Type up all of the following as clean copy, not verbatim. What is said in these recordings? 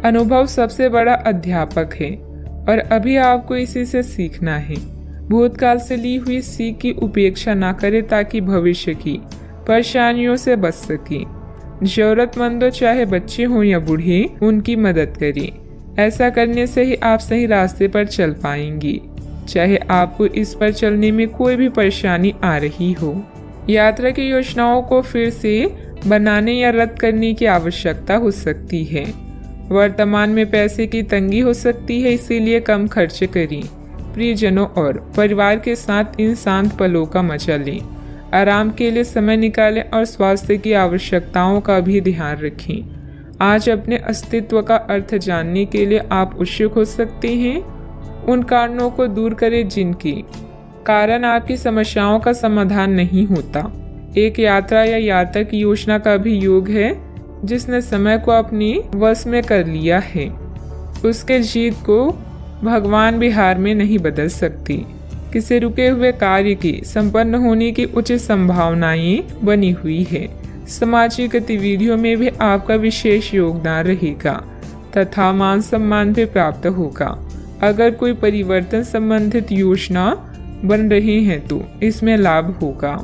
अनुभव सबसे बड़ा अध्यापक है और अभी आपको इसी से सीखना है। भूतकाल से ली हुई सीख की उपेक्षा ना करें ताकि भविष्य की परेशानियों से बच सके। जरूरतमंदों चाहे बच्चे हों या बूढ़े, उनकी मदद करें। ऐसा करने से ही आप सही रास्ते पर चल पाएंगी, चाहे आपको इस पर चलने में कोई भी परेशानी आ रही हो। यात्रा की योजनाओं को फिर से बनाने या रद्द करने की आवश्यकता हो सकती है। वर्तमान में पैसे की तंगी हो सकती है, इसीलिए कम खर्च करें। प्रियजनों और परिवार के साथ इन शांत पलों का मजा लें। आराम के लिए समय निकालें और स्वास्थ्य की आवश्यकताओं का भी ध्यान रखें। आज अपने अस्तित्व का अर्थ जानने के लिए आप उत्सुक हो सकते हैं। उन कारणों को दूर करें जिनके कारण आपकी समस्याओं का समाधान नहीं होता। एक यात्रा या यात्रा की योजना का भी योग है जिसने समय को अपने वश में कर लिया है। उसके जीत को भगवान भी हार में नहीं बदल सकती। किसी रुके हुए कार्य की संपन्न होने की उचित संभावनाएं बनी हुई है। सामाजिक गतिविधियों में भी आपका विशेष योगदान रहेगा तथा मान सम्मान भी प्राप्त होगा। अगर कोई परिवर्तन संबंधित योजना बन रही है तो इसमें लाभ होगा।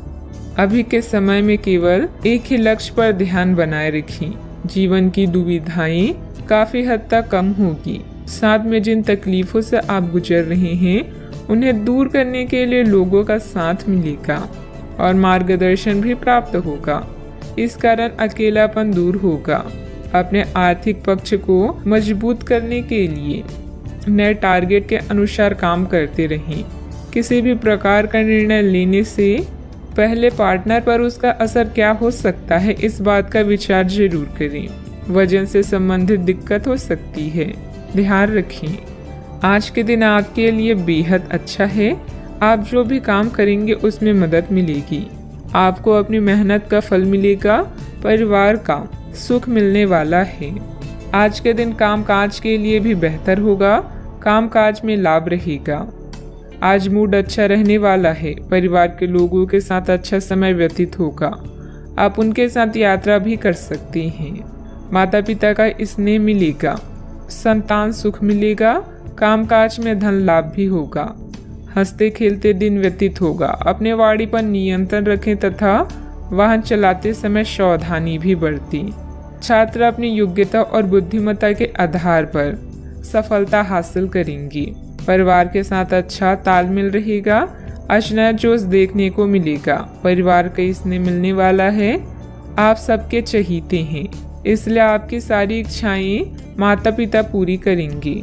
अभी के समय में केवल एक ही लक्ष्य पर ध्यान बनाए रखें। जीवन की दुविधाएं काफी हद तक कम होगी। साथ में जिन तकलीफों से आप गुजर रहे हैं उन्हें दूर करने के लिए लोगों का साथ मिलेगा और मार्गदर्शन भी प्राप्त होगा। इस कारण अकेलापन दूर होगा। अपने आर्थिक पक्ष को मजबूत करने के लिए नए टारगेट के अनुसार काम करते रहें। किसी भी प्रकार का निर्णय लेने से पहले पार्टनर पर उसका असर क्या हो सकता है, इस बात का विचार जरूर करें। वजन से संबंधित दिक्कत हो सकती है, ध्यान रखें। आज के दिन आपके लिए बेहद अच्छा है। आप जो भी काम करेंगे उसमें मदद मिलेगी। आपको अपनी मेहनत का फल मिलेगा। परिवार का सुख मिलने वाला है। आज के दिन कामकाज के लिए भी बेहतर होगा। कामकाज में लाभ रहेगा। आज मूड अच्छा रहने वाला है। परिवार के लोगों के साथ अच्छा समय व्यतीत होगा। आप उनके साथ यात्रा भी कर सकते हैं। माता पिता का स्नेह मिलेगा। संतान सुख मिलेगा। कामकाज में धन लाभ भी होगा। हंसते खेलते दिन व्यतीत होगा। अपने वाणी पर नियंत्रण रखें तथा वाहन चलाते समय सावधानी भी बरतें। छात्र अपनी योग्यता और बुद्धिमत्ता के आधार पर सफलता हासिल करेंगे। परिवार के साथ अच्छा तालमेल रहेगा। आज नया जोश देखने को मिलेगा। परिवार का स्नेह मिलने वाला है। आप सबके चहीते हैं, इसलिए आपकी सारी इच्छाएं माता पिता पूरी करेंगे।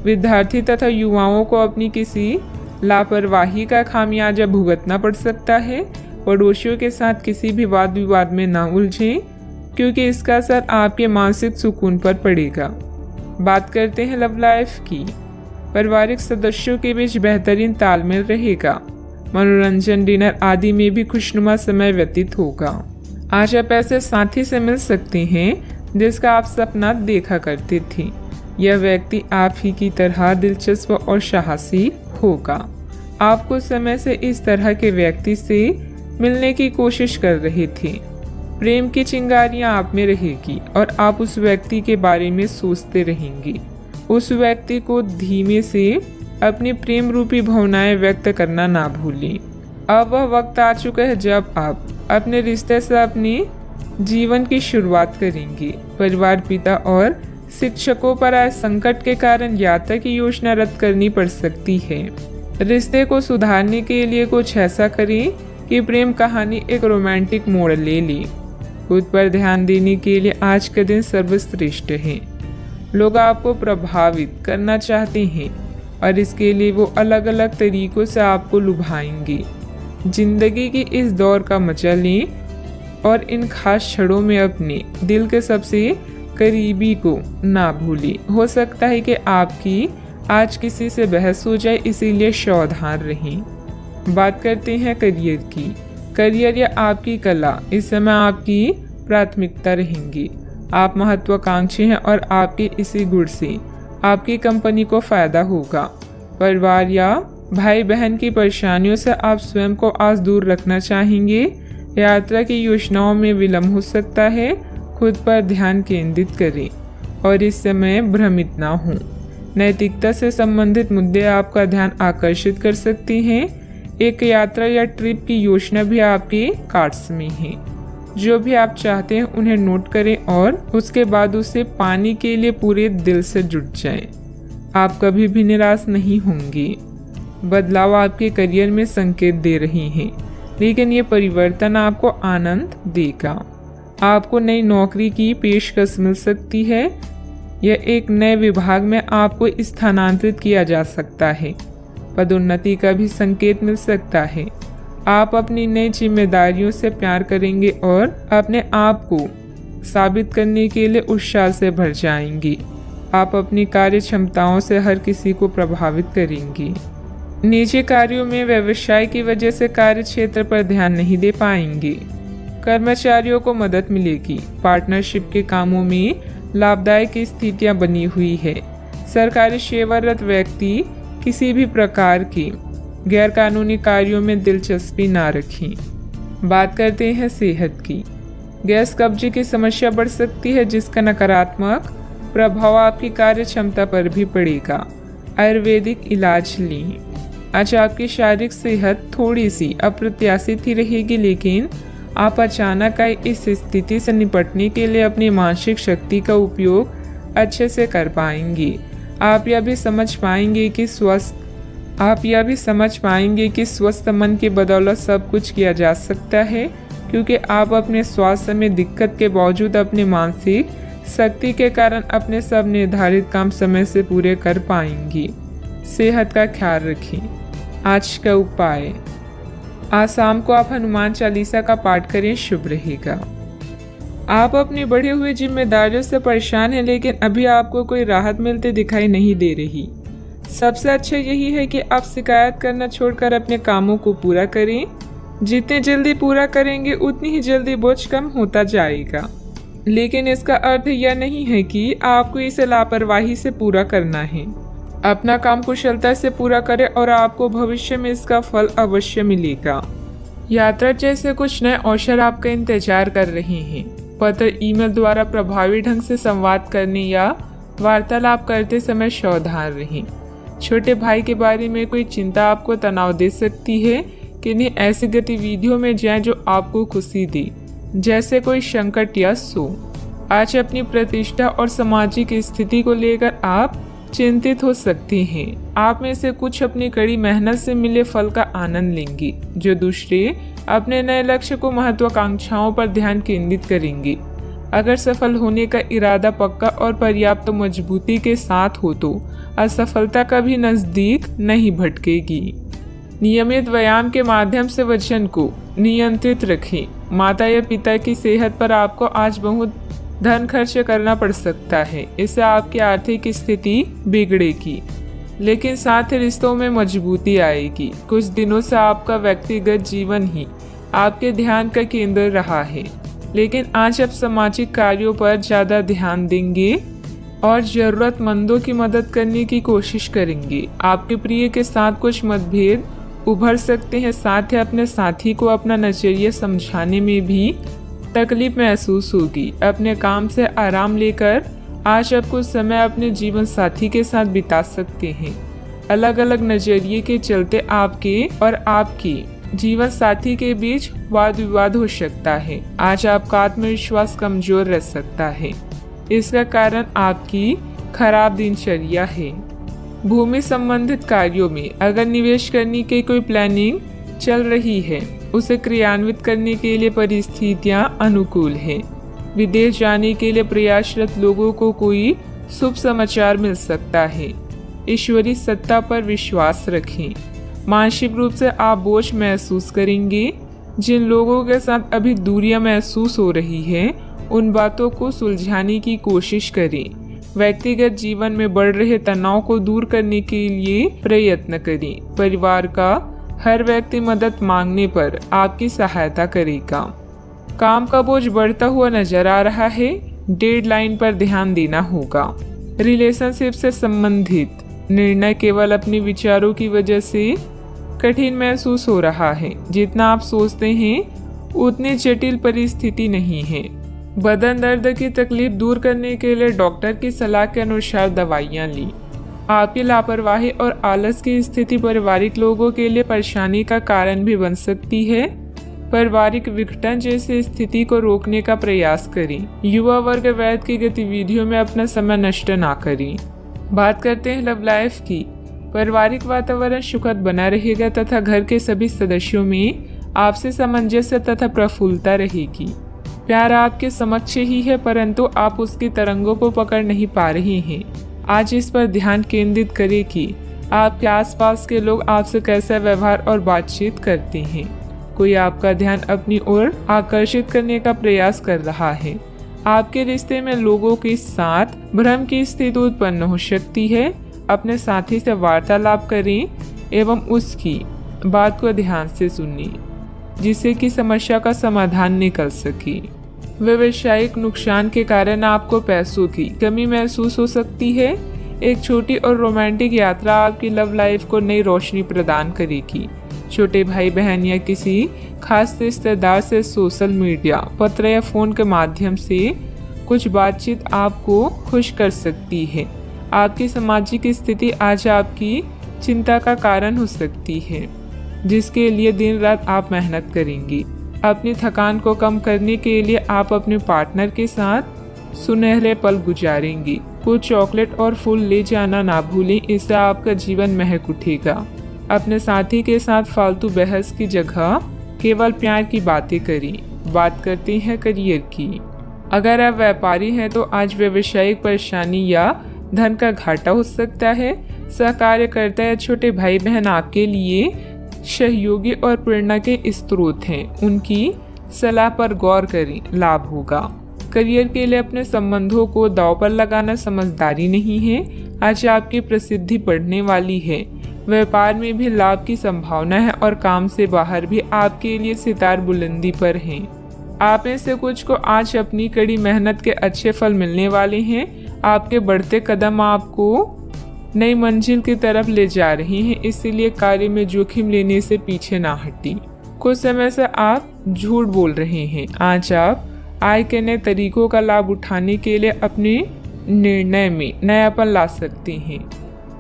विद्यार्थी तथा युवाओं को अपनी किसी लापरवाही का खामियाजा भुगतना पड़ सकता है। पड़ोसियों के साथ किसी भी वाद विवाद में न उलझें, क्योंकि इसका असर आपके मानसिक सुकून पर पड़ेगा। बात करते हैं लव लाइफ की। पारिवारिक सदस्यों के बीच बेहतरीन तालमेल रहेगा। मनोरंजन, डिनर आदि में भी खुशनुमा समय व्यतीत होगा। आज आप ऐसे साथी से मिल सकते हैं जिसका आप सपना देखा करते थे। यह व्यक्ति आप ही की तरह दिलचस्प और साहसी होगा। आप कुछ समय से इस तरह के व्यक्ति से मिलने की कोशिश कर रहे थे। प्रेम की चिंगारियां आप में रहेगी और आप उस व्यक्ति के बारे में सोचते रहेंगे। उस व्यक्ति को धीमे से अपनी प्रेम रूपी भावनाएं व्यक्त करना ना भूलें। अब वह वक्त आ चुका है जब आप अपने रिश्ते से अपने जीवन की शुरुआत करेंगे। परिवार, पिता और शिक्षकों पर आए संकट के कारण यात्रा की योजना रद्द करनी पड़ सकती है। रिश्ते को सुधारने के लिए कुछ ऐसा करें कि प्रेम कहानी एक रोमांटिक मोड़ ले ले। खुद पर ध्यान देने के लिए आज का दिन सर्वश्रेष्ठ है। लोग आपको प्रभावित करना चाहते हैं और इसके लिए वो अलग अलग तरीकों से आपको लुभाएंगे। जिंदगी की इस दौर का मजा लें और इन खास क्षणों में अपने दिल के सबसे करीबी को ना भूलें। हो सकता है कि आपकी आज किसी से बहस हो जाए, इसीलिए सावधान रहें। बात करते हैं करियर की। करियर या आपकी कला इस समय आपकी प्राथमिकता रहेंगी। आप महत्वाकांक्षी हैं और आपके इसी गुण से आपकी कंपनी को फायदा होगा। परिवार या भाई बहन की परेशानियों से आप स्वयं को आज दूर रखना चाहेंगे। यात्रा की योजनाओं में विलंब हो सकता है। खुद पर ध्यान केंद्रित करें। और इस समय भ्रमित ना हों। नैतिकता से संबंधित मुद्दे आपका ध्यान आकर्षित कर सकते हैं। एक यात्रा या ट्रिप की योजना भी आपके कार्ड्स में है। जो भी आप चाहते हैं उन्हें नोट करें और उसके बाद उसे पाने के लिए पूरे दिल से जुट जाएं। आप कभी भी निराश नहीं होंगे। बदलाव आपके करियर में संकेत दे रहे हैं, लेकिन ये परिवर्तन आपको आनंद देगा। आपको नई नौकरी की पेशकश मिल सकती है या एक नए विभाग में आपको स्थानांतरित किया जा सकता है। पदोन्नति का भी संकेत मिल सकता है। आप अपनी नई जिम्मेदारियों से प्यार करेंगे और अपने आप को साबित करने के लिए उत्साह से भर जाएंगे। आप अपनी कार्य क्षमताओं से हर किसी को प्रभावित करेंगे। निजी कार्यों में व्यवसाय की वजह से कार्य क्षेत्र पर ध्यान नहीं दे पाएंगे। कर्मचारियों को मदद मिलेगी। पार्टनरशिप के कामों में लाभदायक स्थितियां बनी हुई है। सरकारी सेवारत व्यक्ति किसी भी प्रकार के गैरकानूनी कार्यों में दिलचस्पी ना रखें। बात करते हैं सेहत की। गैस कब्जे की समस्या बढ़ सकती है, जिसका नकारात्मक प्रभाव आपकी कार्य क्षमता पर भी पड़ेगा। आयुर्वेदिक इलाज लें। आज आपकी शारीरिक सेहत थोड़ी सी अप्रत्याशित ही रहेगी, लेकिन आप अचानक आई इस स्थिति से निपटने के लिए अपनी मानसिक शक्ति का उपयोग अच्छे से कर पाएंगे। आप यह भी समझ पाएंगे कि स्वस्थ मन की बदौलत सब कुछ किया जा सकता है, क्योंकि आप अपने स्वास्थ्य में दिक्कत के बावजूद अपनी मानसिक शक्ति के कारण अपने सब निर्धारित काम समय से पूरे कर पाएंगी। सेहत का ख्याल रखें। आज का उपाय, आज शाम को आप हनुमान चालीसा का पाठ करें, शुभ रहेगा। आप अपनी बढ़ी हुई जिम्मेदारियों से परेशान हैं, लेकिन अभी आपको कोई राहत मिलती दिखाई नहीं दे रही। सबसे अच्छा यही है कि आप शिकायत करना छोड़कर अपने कामों को पूरा करें। जितने जल्दी पूरा करेंगे उतनी ही जल्दी बोझ कम होता जाएगा। लेकिन इसका अर्थ यह नहीं है कि आपको इसे लापरवाही से पूरा करना है। अपना काम कुशलता से पूरा करें और आपको भविष्य में इसका फल अवश्य मिलेगा। यात्रा जैसे कुछ नए अवसर आपका इंतजार कर रहे हैं। पत्र, ईमेल द्वारा प्रभावी ढंग से संवाद करने या वार्तालाप करते समय सावधान रहें। छोटे भाई के बारे में कोई चिंता आपको तनाव दे सकती है। किन्हीं ऐसी गतिविधियों में जाएं जो आपको खुशी दे, जैसे कोई संकट या शोक। आज अपनी प्रतिष्ठा और सामाजिक स्थिति को लेकर आप चिंतित हो सकते हैं। आप में से कुछ अपनी कड़ी मेहनत से मिले फल का आनंद लेंगे, जो दूसरे अपने नए लक्ष्य को महत्वाकांक्षाओं पर ध्यान केंद्रित करेंगे। अगर सफल होने का इरादा पक्का और पर्याप्त मजबूती के साथ हो तो असफलता कभी नजदीक नहीं भटकेगी। नियमित व्यायाम के माध्यम से वजन को नियंत्रित रखें। माता या पिता की सेहत पर आपको आज बहुत धन खर्च करना पड़ सकता है। इससे आपकी आर्थिक स्थिति बिगड़ेगी, लेकिन साथ ही रिश्तों में मजबूती आएगी। कुछ दिनों से आपका व्यक्तिगत जीवन ही आपके ध्यान का केंद्र रहा है, लेकिन आज आप सामाजिक कार्यों पर ज़्यादा ध्यान देंगे और ज़रूरतमंदों की मदद करने की कोशिश करेंगे। आपके प्रिय के साथ कुछ मतभेद उभर सकते हैं। साथ ही अपने साथी को अपना नजरिया समझाने में भी तकलीफ महसूस होगी। अपने काम से आराम लेकर आज आप कुछ समय अपने जीवन साथी के साथ बिता सकते हैं। अलग अलग नजरिए के चलते आपके और आपकी जीवन साथी के बीच वाद विवाद हो सकता है। आज आपका आत्मविश्वास कमजोर रह सकता है। इसका कारण आपकी खराब दिनचर्या है। भूमि संबंधित कार्यों में अगर निवेश करने की कोई प्लानिंग चल रही है, उसे क्रियान्वित करने के लिए परिस्थितियां अनुकूल हैं। विदेश जाने के लिए प्रयासरत लोगों को कोई शुभ समाचार मिल सकता है। ईश्वरीय सत्ता पर विश्वास रखें। मानसिक रूप से आप बोझ महसूस करेंगे। जिन लोगों के साथ अभी दूरियां महसूस हो रही है, उन बातों को सुलझाने की कोशिश करें। व्यक्तिगत जीवन में बढ़ रहे तनाव को दूर करने के लिए प्रयत्न करें। परिवार का हर व्यक्ति मदद मांगने पर आपकी सहायता करेगा। काम का बोझ बढ़ता हुआ नजर आ रहा है। डेडलाइन पर ध्यान देना होगा। रिलेशनशिप से संबंधित निर्णय केवल अपने विचारों की वजह से कठिन महसूस हो रहा है। जितना आप सोचते हैं उतनी जटिल परिस्थिति नहीं है। बदन दर्द की तकलीफ दूर करने के लिए डॉक्टर की सलाह के अनुसार दवाइयाँ ली। आपकी लापरवाही और आलस की स्थिति पारिवारिक लोगों के लिए परेशानी का कारण भी बन सकती है। पारिवारिक विघटन जैसी स्थिति को रोकने का प्रयास करें। युवा वर्ग वैध की गतिविधियों में अपना समय नष्ट ना करें। बात करते हैं लव लाइफ की। पारिवारिक वातावरण सुखद बना रहेगा तथा घर के सभी सदस्यों में आपसी सामंजस्य तथा प्रफुल्लता रहेगी। प्यार आपके समक्ष ही है, परंतु आप उसकी तरंगों को पकड़ नहीं पा रहे हैं। आज इस पर ध्यान केंद्रित करें कि आपके आसपास के लोग आपसे कैसा व्यवहार और बातचीत करते हैं। कोई आपका ध्यान अपनी ओर आकर्षित करने का प्रयास कर रहा है। आपके रिश्ते में लोगों के साथ भ्रम की स्थिति उत्पन्न हो सकती है। अपने साथी से वार्तालाप करें एवं उसकी बात को ध्यान से सुनिए, जिससे कि समस्या का समाधान निकल सके। व्यवसायिक नुकसान के कारण आपको पैसों की कमी महसूस हो सकती है। एक छोटी और रोमांटिक यात्रा आपकी लव लाइफ को नई रोशनी प्रदान करेगी। छोटे भाई बहन या किसी खास रिश्तेदार से सोशल मीडिया, पत्र या फोन के माध्यम से कुछ बातचीत आपको खुश कर सकती है। आपकी सामाजिक स्थिति आज आपकी चिंता का कारण हो सकती है, जिसके लिए दिन रात आप मेहनत करेंगी। अपनी थकान को कम करने के लिए आप अपने पार्टनर के साथ सुनहरे पल गुजारेंगी। कुछ चॉकलेट और फूल ले जाना ना भूलें, इससे आपका जीवन महक उठेगा। अपने साथी के साथ फालतू बहस की जगह केवल प्यार की बातें करें। बात करते हैं करियर की। अगर आप व्यापारी हैं तो आज व्यवसायिक परेशानी या धन का घाटा हो सकता है। सहकार्यकर्ता या छोटे भाई बहन आपके लिए सहयोगी और प्रेरणा के स्रोत हैं। उनकी सलाह पर गौर करें, लाभ होगा। करियर के लिए अपने संबंधों को दांव पर लगाना समझदारी नहीं है। आज आपकी प्रसिद्धि बढ़ने वाली है। व्यापार में भी लाभ की संभावना है और काम से बाहर भी आपके लिए सितार बुलंदी पर हैं। आप में से कुछ को आज अपनी कड़ी मेहनत के अच्छे फल मिलने वाले हैं। आपके बढ़ते कदम आपको नई मंजिल की तरफ ले जा रहे हैं, इसीलिए कार्य में जोखिम लेने से पीछे ना हटी। कुछ समय से आप झूठ बोल रहे हैं। आज आप आय के नए तरीकों का लाभ उठाने के लिए अपने निर्णय में नयापन ला सकते हैं।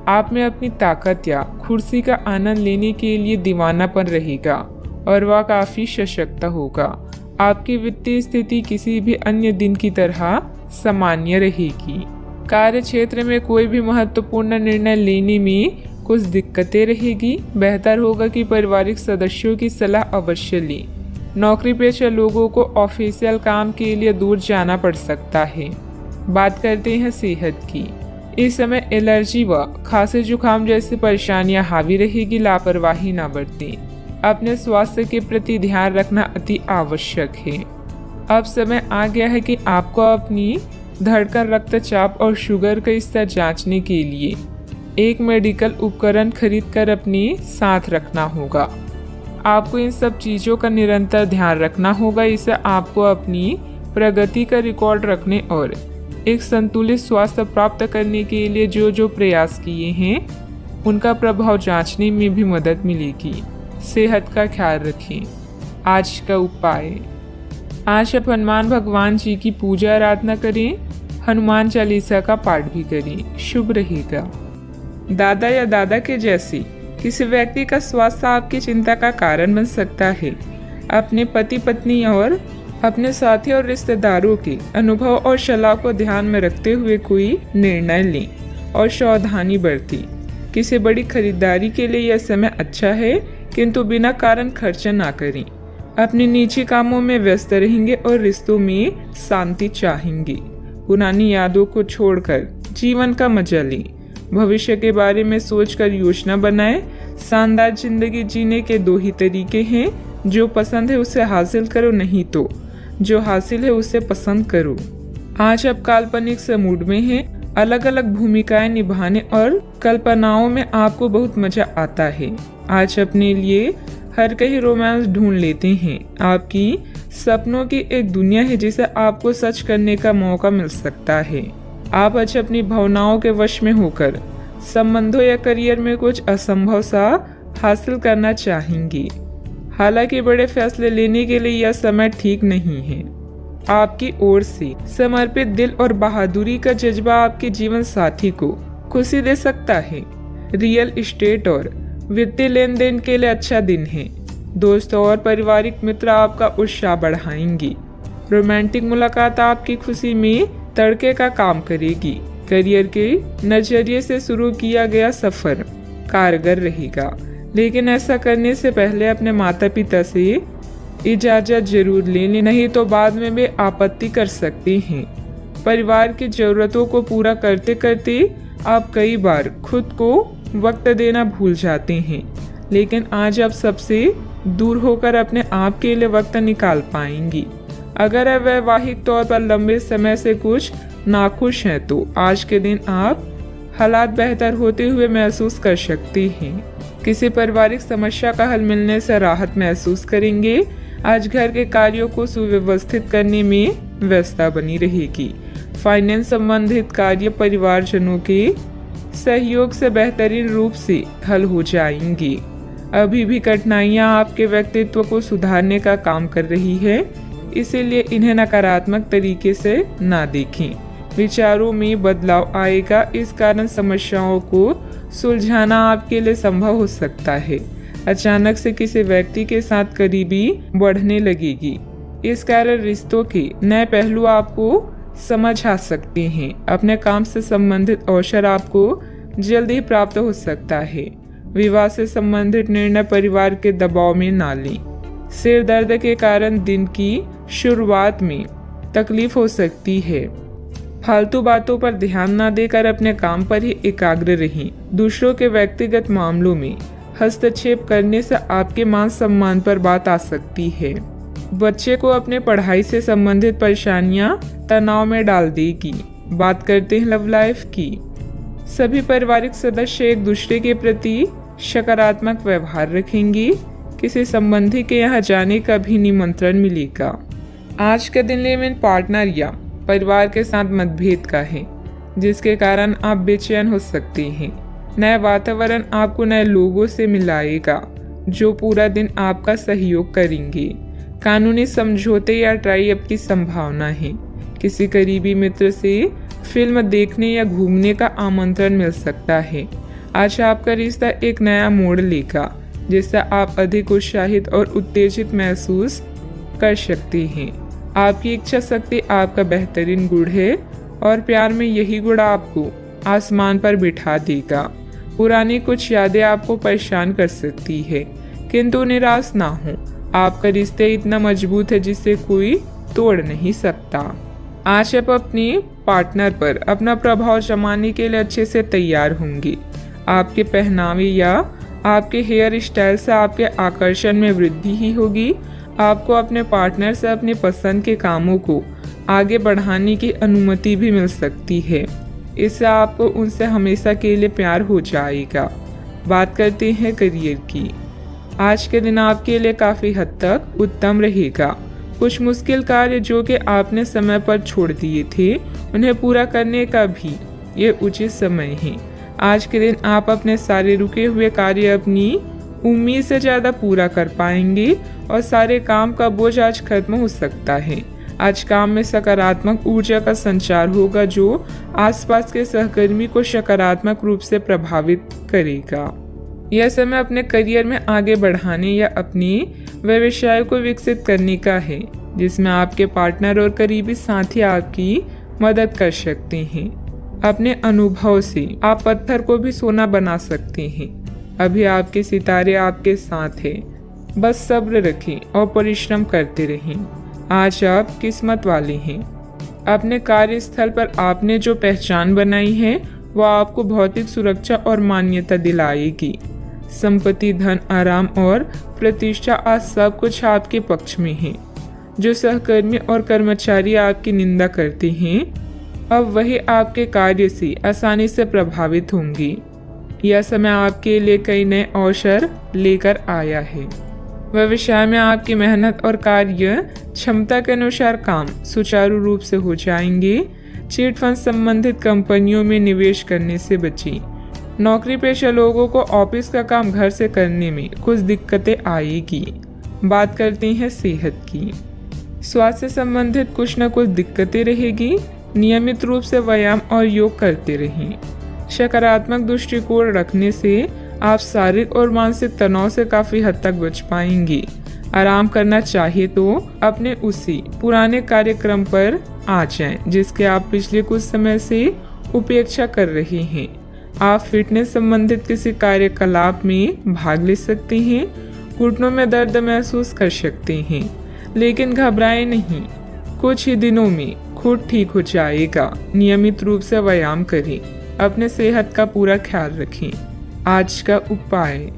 आप में अपनी ताकत या कुर्सी का आनंद लेने के लिए दीवानापन रहेगा और वह काफी सशक्त होगा। आपकी वित्तीय स्थिति किसी भी अन्य दिन की तरह सामान्य रहेगी। कार्य क्षेत्र में कोई भी महत्वपूर्ण निर्णय लेने में कुछ दिक्कतें रहेगी। बेहतर होगा कि पारिवारिक सदस्यों की सलाह अवश्य लें। नौकरी पेशा लोगों को ऑफिशियल काम के लिए दूर जाना पड़ सकता है। बात करते हैं सेहत की। इस समय एलर्जी व खांसी जुकाम जैसी परेशानियां हावी रहेगी। लापरवाही न बरतें। अपने स्वास्थ्य के प्रति ध्यान रखना अति आवश्यक है। अब समय आ गया है कि आपको अपनी धड़कन, रक्तचाप और शुगर का स्तर जांचने के लिए एक मेडिकल उपकरण खरीदकर अपने साथ रखना होगा। आपको इन सब चीज़ों का निरंतर ध्यान रखना होगा। इससे आपको अपनी प्रगति का रिकॉर्ड रखने और एक संतुलित स्वास्थ्य प्राप्त करने के लिए जो प्रयास किए हैं उनका प्रभाव जांचने में भी मदद मिलेगी। सेहत का ख्याल रखें। आज का उपाय, आज आप हनुमान भगवान जी की पूजा आराधना करें। हनुमान चालीसा का पाठ भी करें, शुभ रहेगा। दादा या दादा के जैसे किसी व्यक्ति का स्वास्थ्य आपकी चिंता का कारण बन सकता है। अपने पति पत्नी और अपने साथी और रिश्तेदारों के अनुभव और सलाह को ध्यान में रखते हुए कोई निर्णय लें और सावधानी बरतें। किसी बड़ी खरीदारी के लिए यह समय अच्छा है, किंतु बिना कारण खर्च ना करें। अपने निजी कामों में व्यस्त रहेंगे और रिश्तों में शांति चाहेंगे। पुरानी यादों को छोड़कर जीवन का मजा लें। भविष्य के बारे में सोचकर योजना बनाएं। शानदार जिंदगी जीने के दो ही तरीके हैं, जो पसंद है उसे हासिल करो, नहीं तो जो हासिल है उसे पसंद करो। आज आप काल्पनिक से मूड में हैं। अलग अलग भूमिकाएं निभाने और कल्पनाओं में आपको बहुत मजा आता है। आज अपने लिए हर कहीं रोमांस ढूंढ लेते हैं। आपकी सपनों की एक दुनिया है जिसे आपको सच करने का मौका मिल सकता है। आप आज अपनी भावनाओं के वश में होकर संबंधों या करियर में कुछ असंभव सा हासिल करना चाहेंगे। हालांकि बड़े फैसले लेने के लिए यह समय ठीक नहीं है। आपकी ओर से समर्पित दिल और बहादुरी का जज्बा आपके जीवन साथी को खुशी दे सकता है। रियल एस्टेट और वित्तीय लेन देन के लिए अच्छा दिन है। दोस्तों और पारिवारिक मित्र आपका उत्साह बढ़ाएंगे। रोमांटिक मुलाकात आपकी खुशी में तड़के का काम करेगी। करियर के नजरिए से शुरू किया गया सफर कारगर रहेगा, लेकिन ऐसा करने से पहले अपने माता पिता से इजाजत जरूर ले लें, नहीं तो बाद में वे आपत्ति कर सकते हैं। परिवार की जरूरतों को पूरा करते करते आप कई बार खुद को वक्त देना भूल जाते हैं, लेकिन आज आप सबसे दूर होकर अपने आप के लिए वक्त निकाल पाएंगी। अगर वैवाहिक तौर पर लंबे समय से कुछ नाखुश हैं तो आज के दिन आप हालात बेहतर होते हुए महसूस कर सकती हैं। किसी पारिवारिक समस्या का हल मिलने से राहत महसूस करेंगे। आज घर के कार्यों को सुव्यवस्थित करने में व्यस्तता बनी रहेगी। फाइनेंस संबंधित कार्य परिवारजनों के सहयोग से बेहतरीन रूप से हल हो जाएंगी। अभी भी कठिनाइयां आपके व्यक्तित्व को सुधारने का काम कर रही है, इसीलिए इन्हें नकारात्मक तरीके से ना देखें। विचारों में बदलाव आएगा, इस कारण समस्याओं को सुलझाना आपके लिए संभव हो सकता है। अचानक से किसी व्यक्ति के साथ करीबी बढ़ने लगेगी, इस कारण रिश्तों के नए पहलू आपको समझ आ सकते हैं। अपने काम से संबंधित अवसर आपको जल्दी ही प्राप्त हो सकता है। विवाह से संबंधित निर्णय परिवार के दबाव में ना लें। सिर दर्द के कारण दिन की शुरुआत में तकलीफ हो सकती है। फालतू बातों पर ध्यान न देकर अपने काम पर ही एकाग्र रहें। दूसरों के व्यक्तिगत मामलों में हस्तक्षेप करने से आपके मान सम्मान पर बात आ सकती है। बच्चे को अपने पढ़ाई से संबंधित परेशानियां तनाव में डाल देगी। बात करते हैं लव लाइफ की। सभी पारिवारिक सदस्य एक दूसरे के प्रति सकारात्मक व्यवहार रखेंगी। किसी संबंधी के यहाँ जाने का भी निमंत्रण मिलेगा। आज का दिन लिव इन पार्टनर या परिवार के साथ मतभेद का है, जिसके कारण आप बेचैन हो सकते हैं। नया वातावरण आपको नए लोगों से मिलाएगा जो पूरा दिन आपका सहयोग करेंगे। कानूनी समझौते या ट्राई अप की संभावना है। किसी करीबी मित्र से फिल्म देखने या घूमने का आमंत्रण मिल सकता है। आज आपका रिश्ता एक नया मोड़ लेगा, जिससे आप अधिक उत्साहित और उत्तेजित महसूस कर सकते हैं। आपकी इच्छा शक्ति आपका बेहतरीन गुण है और प्यार में यही गुण आपको आसमान पर बिठा देगा। पुरानी कुछ यादें आपको परेशान कर सकती है, किंतु निराश ना हो। आपका रिश्ता इतना मजबूत है जिसे कोई तोड़ नहीं सकता। आज आप अपने पार्टनर पर अपना प्रभाव जमाने के लिए अच्छे से तैयार होंगे। आपके पहनावे या आपके हेयर स्टाइल से आपके आकर्षण में वृद्धि ही होगी। आपको अपने पार्टनर से अपनी पसंद के कामों को आगे बढ़ाने की अनुमति भी मिल सकती है। इससे आपको उनसे हमेशा के लिए प्यार हो जाएगा। बात करते हैं करियर की। आज के दिन आपके लिए काफ़ी हद तक उत्तम रहेगा। कुछ मुश्किल कार्य जो कि आपने समय पर छोड़ दिए थे, उन्हें पूरा करने का भी ये उचित समय है। आज के दिन आप अपने सारे रुके हुए कार्य अपनी उम्मीद से ज़्यादा पूरा कर पाएंगे और सारे काम का बोझ आज खत्म हो सकता है। आज काम में सकारात्मक ऊर्जा का संचार होगा जो आसपास के सहकर्मी को सकारात्मक रूप से प्रभावित करेगा। यह समय अपने करियर में आगे बढ़ाने या अपनी व्यवसाय को विकसित करने का है, जिसमें आपके पार्टनर और करीबी साथी आपकी मदद कर सकते हैं। अपने अनुभव से आप पत्थर को भी सोना बना सकते हैं। अभी आपके सितारे आपके साथ हैं, बस सब्र रखें और परिश्रम करते रहें। आज आप किस्मत वाले हैं। अपने कार्यस्थल पर आपने जो पहचान बनाई है वह आपको भौतिक सुरक्षा और मान्यता दिलाएगी। संपत्ति, धन, आराम और प्रतिष्ठा आज सब कुछ आपके पक्ष में है। जो सहकर्मी और कर्मचारी आपकी निंदा करते हैं, अब वही आपके कार्य से आसानी से प्रभावित होंगे। यह समय आपके लिए कई नए अवसर लेकर आया है। व्यवसाय में आपकी मेहनत और कार्य क्षमता के अनुसार काम सुचारू रूप से हो जाएंगे। चिट फंड संबंधित कंपनियों में निवेश करने से बचें। नौकरी पेशा लोगों को ऑफिस का काम घर से करने में कुछ दिक्कतें आएगी। बात करते हैं सेहत की। स्वास्थ्य से संबंधित कुछ न कुछ दिक्कतें रहेगी। नियमित रूप से व्यायाम और योग करते रहें। सकारात्मक दृष्टिकोण रखने से आप शारीरिक और मानसिक तनाव से काफी हद तक बच पाएंगे। आराम करना चाहिए तो अपने उसी पुराने कार्यक्रम पर आ जाएं, जिसके आप पिछले कुछ समय से उपेक्षा कर रहे हैं। आप फिटनेस संबंधित किसी कार्यकलाप में भाग ले सकते हैं। घुटनों में दर्द महसूस कर सकते हैं, लेकिन घबराएं नहीं, कुछ ही दिनों में खुद ठीक हो जाएगा। नियमित रूप से व्यायाम करें, अपने सेहत का पूरा ख्याल रखें। आज का उपाय,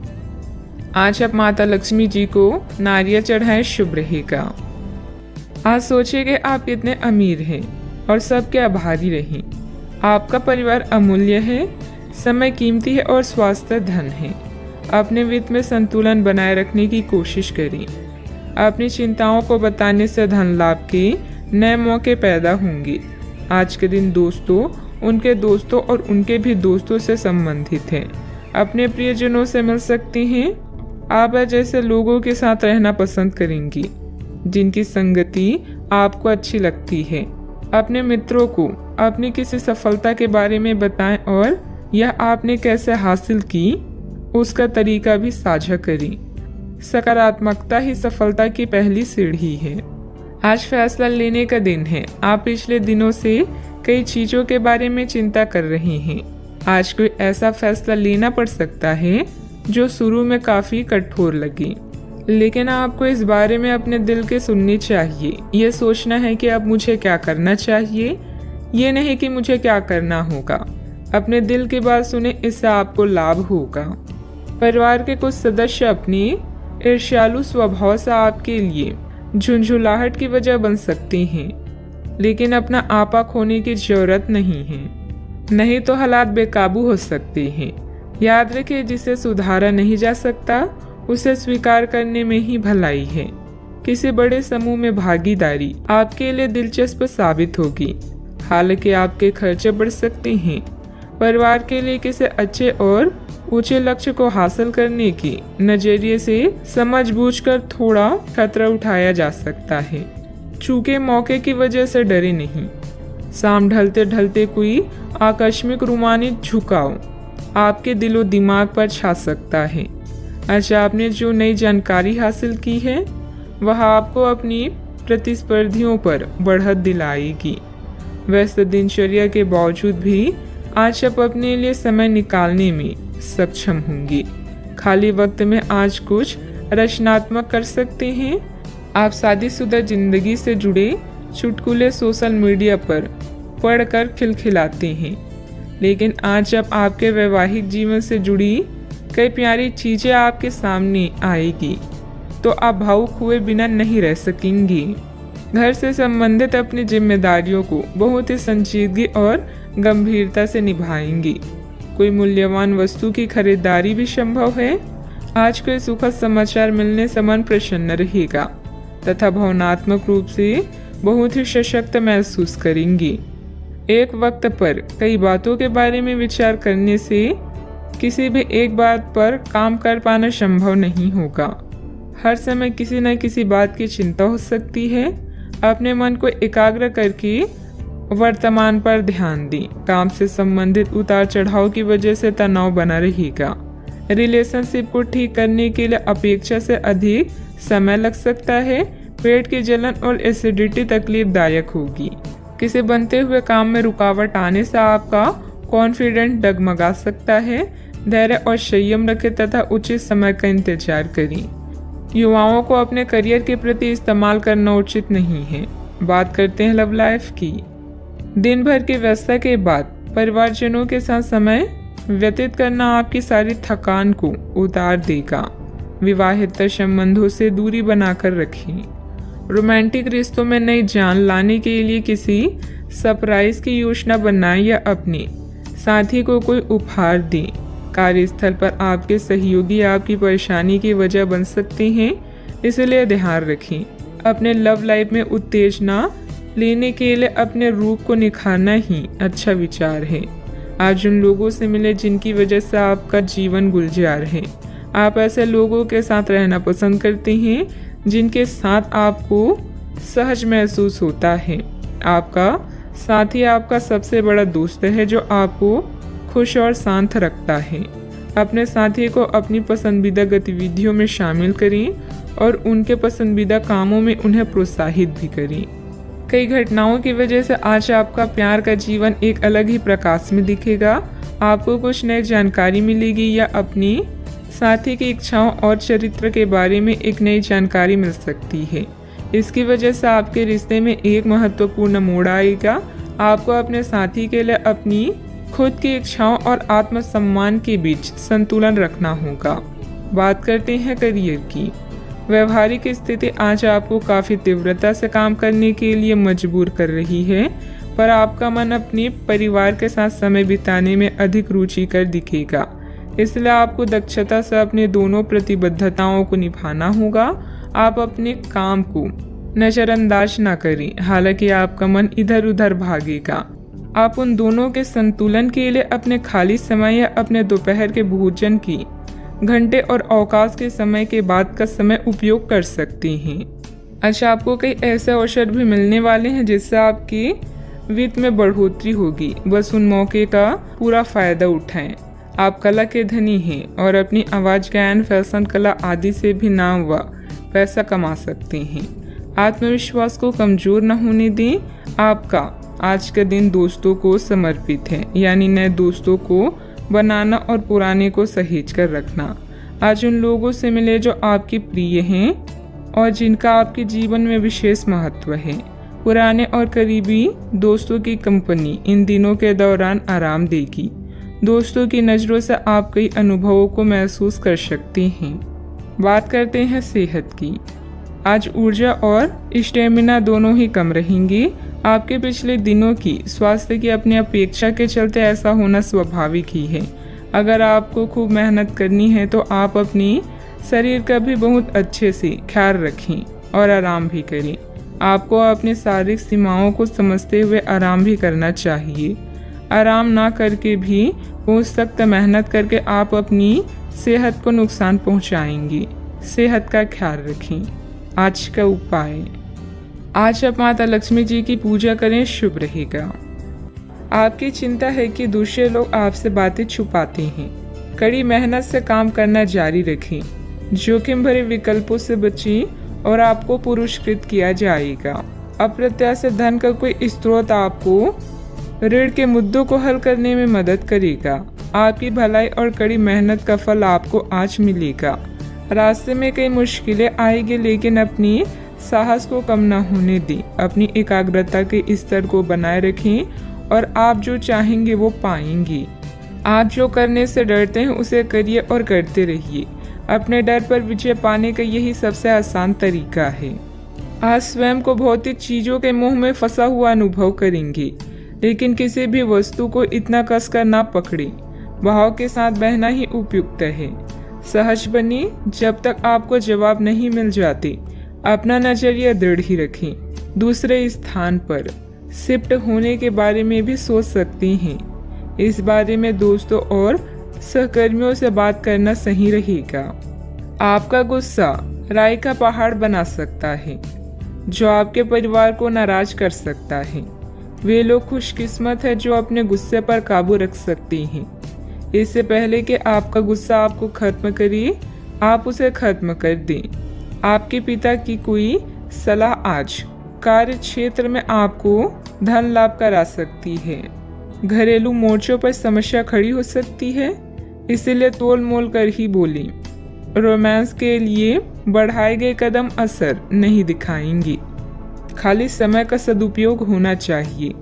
आज आप माता लक्ष्मी जी को नारियल चढ़ाएं, शुभ रहेगा। आज सोचिए कि आप कितने अमीर हैं और सबके आभारी रहें। आपका परिवार अमूल्य है, समय कीमती है और स्वास्थ्य धन है। अपने वित्त में संतुलन बनाए रखने की कोशिश करें। अपनी चिंताओं को बताने से धन लाभ के नए मौके पैदा होंगे। आज के दिन दोस्तों, उनके दोस्तों और उनके भी दोस्तों से संबंधित हैं। अपने प्रियजनों से मिल सकते हैं। आप जैसे लोगों के साथ रहना पसंद करेंगी जिनकी संगति आपको अच्छी लगती है। अपने मित्रों को अपनी किसी सफलता के बारे में बताएं और यह आपने कैसे हासिल की उसका तरीका भी साझा करें। सकारात्मकता ही सफलता की पहली सीढ़ी है। आज फैसला लेने का दिन है। आप पिछले दिनों से कई चीजों के बारे में चिंता कर रहे हैं। आज कोई ऐसा फैसला लेना पड़ सकता है जो शुरू में काफी कठोर लगे, लेकिन आपको इस बारे में अपने दिल के सुननी चाहिए। ये सोचना है कि अब मुझे क्या करना चाहिए, ये नहीं कि मुझे क्या करना होगा। अपने दिल की बात सुने, इससे आपको लाभ होगा। परिवार के कुछ सदस्य अपनी ईर्ष्यालु स्वभाव से आपके लिए झुंझुलाहट की वजह बन सकते हैं, लेकिन अपना आपा खोने की जरूरत नहीं है, नहीं तो हालात बेकाबू हो सकते हैं। याद रखिए, जिसे सुधारा नहीं जा सकता उसे स्वीकार करने में ही भलाई है। किसी बड़े समूह में भागीदारी आपके लिए दिलचस्प साबित होगी, हालांकि आपके खर्चे बढ़ सकते हैं। परिवार के लिए किसी अच्छे और ऊंचे लक्ष्य को हासिल करने के नजरिए से समझबूझकर थोड़ा खतरा उठाया जा सकता है। चूंकि मौके की वजह से डरे नहीं। शाम ढलते ढलते कोई आकस्मिक रोमांचित झुकाव आपके दिलो दिमाग पर छा सकता है। अच्छा, आपने जो नई जानकारी हासिल की है वह आपको अपनी प्रतिस्पर्धियों पर बढ़त दिलाएगी। व्यस्त दिनचर्या के बावजूद भी आज आप अपने लिए समय निकालने में सक्षम होंगे। खाली वक्त में आज कुछ रचनात्मक कर सकते हैं। आप शादीशुदा जिंदगी से जुड़े चुटकुले सोशल मीडिया पर पढ़कर खिलखिलाते हैं, लेकिन आज जब आपके वैवाहिक जीवन से जुड़ी कई प्यारी चीजें आपके सामने आएगी तो आप भावुक हुए बिना नहीं रह सकेंगी। घर से संबंधित अपनी जिम्मेदारियों को बहुत ही संजीदगी और गंभीरता से निभाएंगी। कोई मूल्यवान वस्तु की खरीदारी भी संभव है। आज कोई सुखद समाचार मिलने से मन प्रसन्न रहेगा तथा भावनात्मक रूप से बहुत ही सशक्त महसूस करेंगी। एक वक्त पर कई बातों के बारे में विचार करने से किसी भी एक बात पर काम कर पाना संभव नहीं होगा। हर समय किसी न किसी बात की चिंता हो सकती है। अपने मन को एकाग्र करके वर्तमान पर ध्यान दें। काम से संबंधित उतार चढ़ाव की वजह से तनाव बना रहेगा। रिलेशनशिप को ठीक करने के लिए अपेक्षा से अधिक समय लग सकता है। पेट की जलन और एसिडिटी तकलीफदायक होगी। किसी बनते हुए काम में रुकावट आने से आपका कॉन्फिडेंस डगमगा सकता है। धैर्य और संयम रखें तथा उचित समय का इंतजार करें। युवाओं को अपने करियर के प्रति इस्तेमाल करना उचित नहीं है। बात करते हैं लव लाइफ की। दिन भर की व्यस्तता के बाद परिवारजनों के साथ समय व्यतीत करना आपकी सारी थकान को उतार देगा। विवाहित संबंधों से दूरी बनाकर रखें। रोमांटिक रिश्तों में नई जान लाने के लिए किसी सरप्राइज की योजना बनाएं या अपने साथी को कोई उपहार दें। कार्यस्थल पर आपके सहयोगी आपकी परेशानी की वजह बन सकते हैं, इसलिए ध्यान रखें। अपने लव लाइफ में उत्तेजना लेने के लिए अपने रूप को निखारना ही अच्छा विचार है। आज उन लोगों से मिले जिनकी वजह से आपका जीवन गुलजार है। आप ऐसे लोगों के साथ रहना पसंद करते हैं जिनके साथ आपको सहज महसूस होता है। आपका साथी आपका सबसे बड़ा दोस्त है जो आपको खुश और शांत रखता है। अपने साथी को अपनी पसंदीदा गतिविधियों में शामिल करें और उनके पसंदीदा कामों में उन्हें प्रोत्साहित भी करें। कई घटनाओं की वजह से आज आपका प्यार का जीवन एक अलग ही प्रकाश में दिखेगा। आपको कुछ नई जानकारी मिलेगी या अपनी साथी की इच्छाओं और चरित्र के बारे में एक नई जानकारी मिल सकती है। इसकी वजह से आपके रिश्ते में एक महत्वपूर्ण मोड़ आएगा। आपको अपने साथी के लिए अपनी खुद की इच्छाओं और आत्मसम्मान के बीच संतुलन रखना होगा। बात करते हैं करियर की। व्यवहारिक स्थिति आज आपको काफ़ी तीव्रता से काम करने के लिए मजबूर कर रही है, पर आपका मन अपने परिवार के साथ समय बिताने में अधिक रुचिकर दिखेगा। इसलिए आपको दक्षता से अपने दोनों प्रतिबद्धताओं को निभाना होगा। आप अपने काम को नज़रअंदाज न करें, हालांकि आपका मन इधर उधर भागेगा। आप उन दोनों के संतुलन के लिए अपने खाली समय या अपने दोपहर के भोजन की घंटे और अवकाश के समय के बाद का समय उपयोग कर सकते हैं। अच्छा, आपको कई ऐसे अवसर भी मिलने वाले हैं जिससे आपकी वित्त में बढ़ोतरी होगी। बस उन मौके का पूरा फायदा उठाएं। आप कला के धनी हैं और अपनी आवाज़, गायन, फैशन, कला आदि से भी नाम व पैसा कमा सकते हैं। आत्मविश्वास को कमज़ोर न होने दें। आपका आज का दिन दोस्तों को समर्पित है, यानी नए दोस्तों को बनाना और पुराने को सहेज कर रखना। आज उन लोगों से मिले जो आपके प्रिय हैं और जिनका आपके जीवन में विशेष महत्व है। पुराने और करीबी दोस्तों की कंपनी इन दिनों के दौरान आराम देगी। दोस्तों की नज़रों से आप कई अनुभवों को महसूस कर सकते हैं। बात करते हैं सेहत की। आज ऊर्जा और स्टेमिना दोनों ही कम रहेंगे। आपके पिछले दिनों की स्वास्थ्य की अपनी अपेक्षा के चलते ऐसा होना स्वाभाविक ही है। अगर आपको खूब मेहनत करनी है तो आप अपनी शरीर का भी बहुत अच्छे से ख्याल रखें और आराम भी करें। आपको अपनी शारीरिक सीमाओं को समझते हुए आराम भी करना चाहिए। आराम ना करके भी बहुत सख्त मेहनत करके आप अपनी सेहत को नुकसान पहुंचाएंगे। सेहत का ख्याल रखें। आज का उपाय, आज आप माता लक्ष्मी जी की पूजा करें, शुभ रहेगा। आपकी चिंता है कि दूसरे लोग आपसे बातें छुपाते हैं। कड़ी मेहनत से काम करना जारी रखें। जोखिम भरे विकल्पों से बचें और आपको पुरस्कृत किया जाएगा। अप्रत्याशित धन का कोई स्रोत आपको ऋण के मुद्दों को हल करने में मदद करेगा। आपकी भलाई और कड़ी मेहनत का फल आपको आज मिलेगा। रास्ते में कई मुश्किलें आएगी, लेकिन अपनी साहस को कम न होने दें। अपनी एकाग्रता के स्तर को बनाए रखें और आप जो चाहेंगे वो पाएंगे। आप जो करने से डरते हैं उसे करिए और करते रहिए। अपने डर पर विजय पाने का यही सबसे आसान तरीका है। आज स्वयं को भौतिक चीजों के मोह में फंसा हुआ अनुभव करेंगे, लेकिन किसी भी वस्तु को इतना कसकर ना पकड़े। भाव के साथ बहना ही उपयुक्त है। सहज बनिए। जब तक आपको जवाब नहीं मिल जाते, अपना नजरिया दृढ़ ही रखें। दूसरे स्थान पर शिफ्ट होने के बारे में भी सोच सकते हैं। इस बारे में दोस्तों और सहकर्मियों से बात करना सही रहेगा। आपका गुस्सा राई का पहाड़ बना सकता है, जो आपके परिवार को नाराज कर सकता है। वे लोग खुशकिस्मत है जो अपने गुस्से पर काबू रख सकते हैं। इससे पहले कि आपका गुस्सा आपको खत्म करे, आप उसे खत्म कर दें। आपके पिता की कोई सलाह आज कार्य क्षेत्र में आपको धन लाभ करा सकती है। घरेलू मोर्चों पर समस्या खड़ी हो सकती है, इसीलिए तोल मोल कर ही बोलें। रोमांस के लिए बढ़ाए गए कदम असर नहीं दिखाएंगे। खाली समय का सदुपयोग होना चाहिए,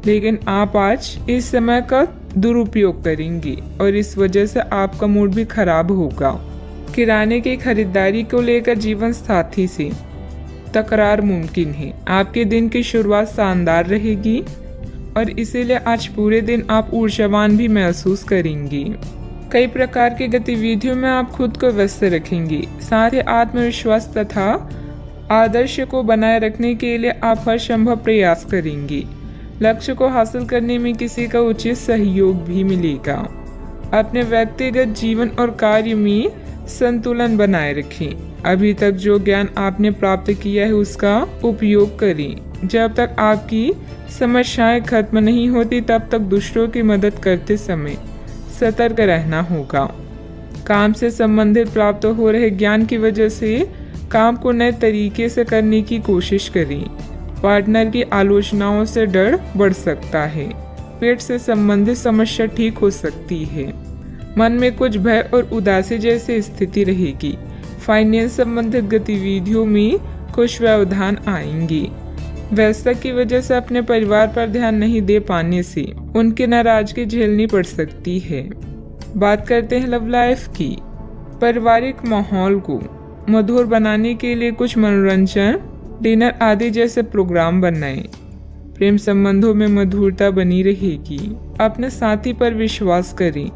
लेकिन आप आज इस समय का दुरुपयोग करेंगे और इस वजह से आपका मूड भी खराब होगा। किराने की खरीदारी को लेकर जीवन साथी से तकरार मुमकिन है। आपके दिन की शुरुआत शानदार रहेगी और इसीलिए आज पूरे दिन आप ऊर्जावान भी महसूस करेंगे। कई प्रकार की गतिविधियों में आप खुद को व्यस्त रखेंगे। साथ ही आत्मविश्वास तथा आदर्श को बनाए रखने के लिए आप हर संभव प्रयास करेंगे। लक्ष्य को हासिल करने में किसी का उचित सहयोग भी मिलेगा। अपने व्यक्तिगत जीवन और कार्य में संतुलन बनाए रखें। अभी तक जो ज्ञान आपने प्राप्त किया है उसका उपयोग करें। जब तक आपकी समस्याएं खत्म नहीं होती तब तक दूसरों की मदद करते समय सतर्क रहना होगा। काम से संबंधित प्राप्त हो रहे ज्ञान की वजह से काम को नए तरीके से करने की कोशिश करें। पार्टनर की आलोचनाओं से डर बढ़ सकता है। पेट से संबंधित समस्या ठीक हो सकती है। मन में कुछ भय और उदासी जैसी स्थिति रहेगी। फाइनेंस संबंधित गतिविधियों में कुछ व्यवधान आएंगे। व्यस्तता की वजह से अपने परिवार पर ध्यान नहीं दे पाने से उनकी नाराजगी झेलनी पड़ सकती है। बात करते हैं लव लाइफ की। पारिवारिक माहौल को मधुर बनाने के लिए कुछ मनोरंजन, डिनर आदि जैसे प्रोग्राम बनाएं। प्रेम संबंधों में मधुरता बनी रहेगी। अपने साथी पर विश्वास करें,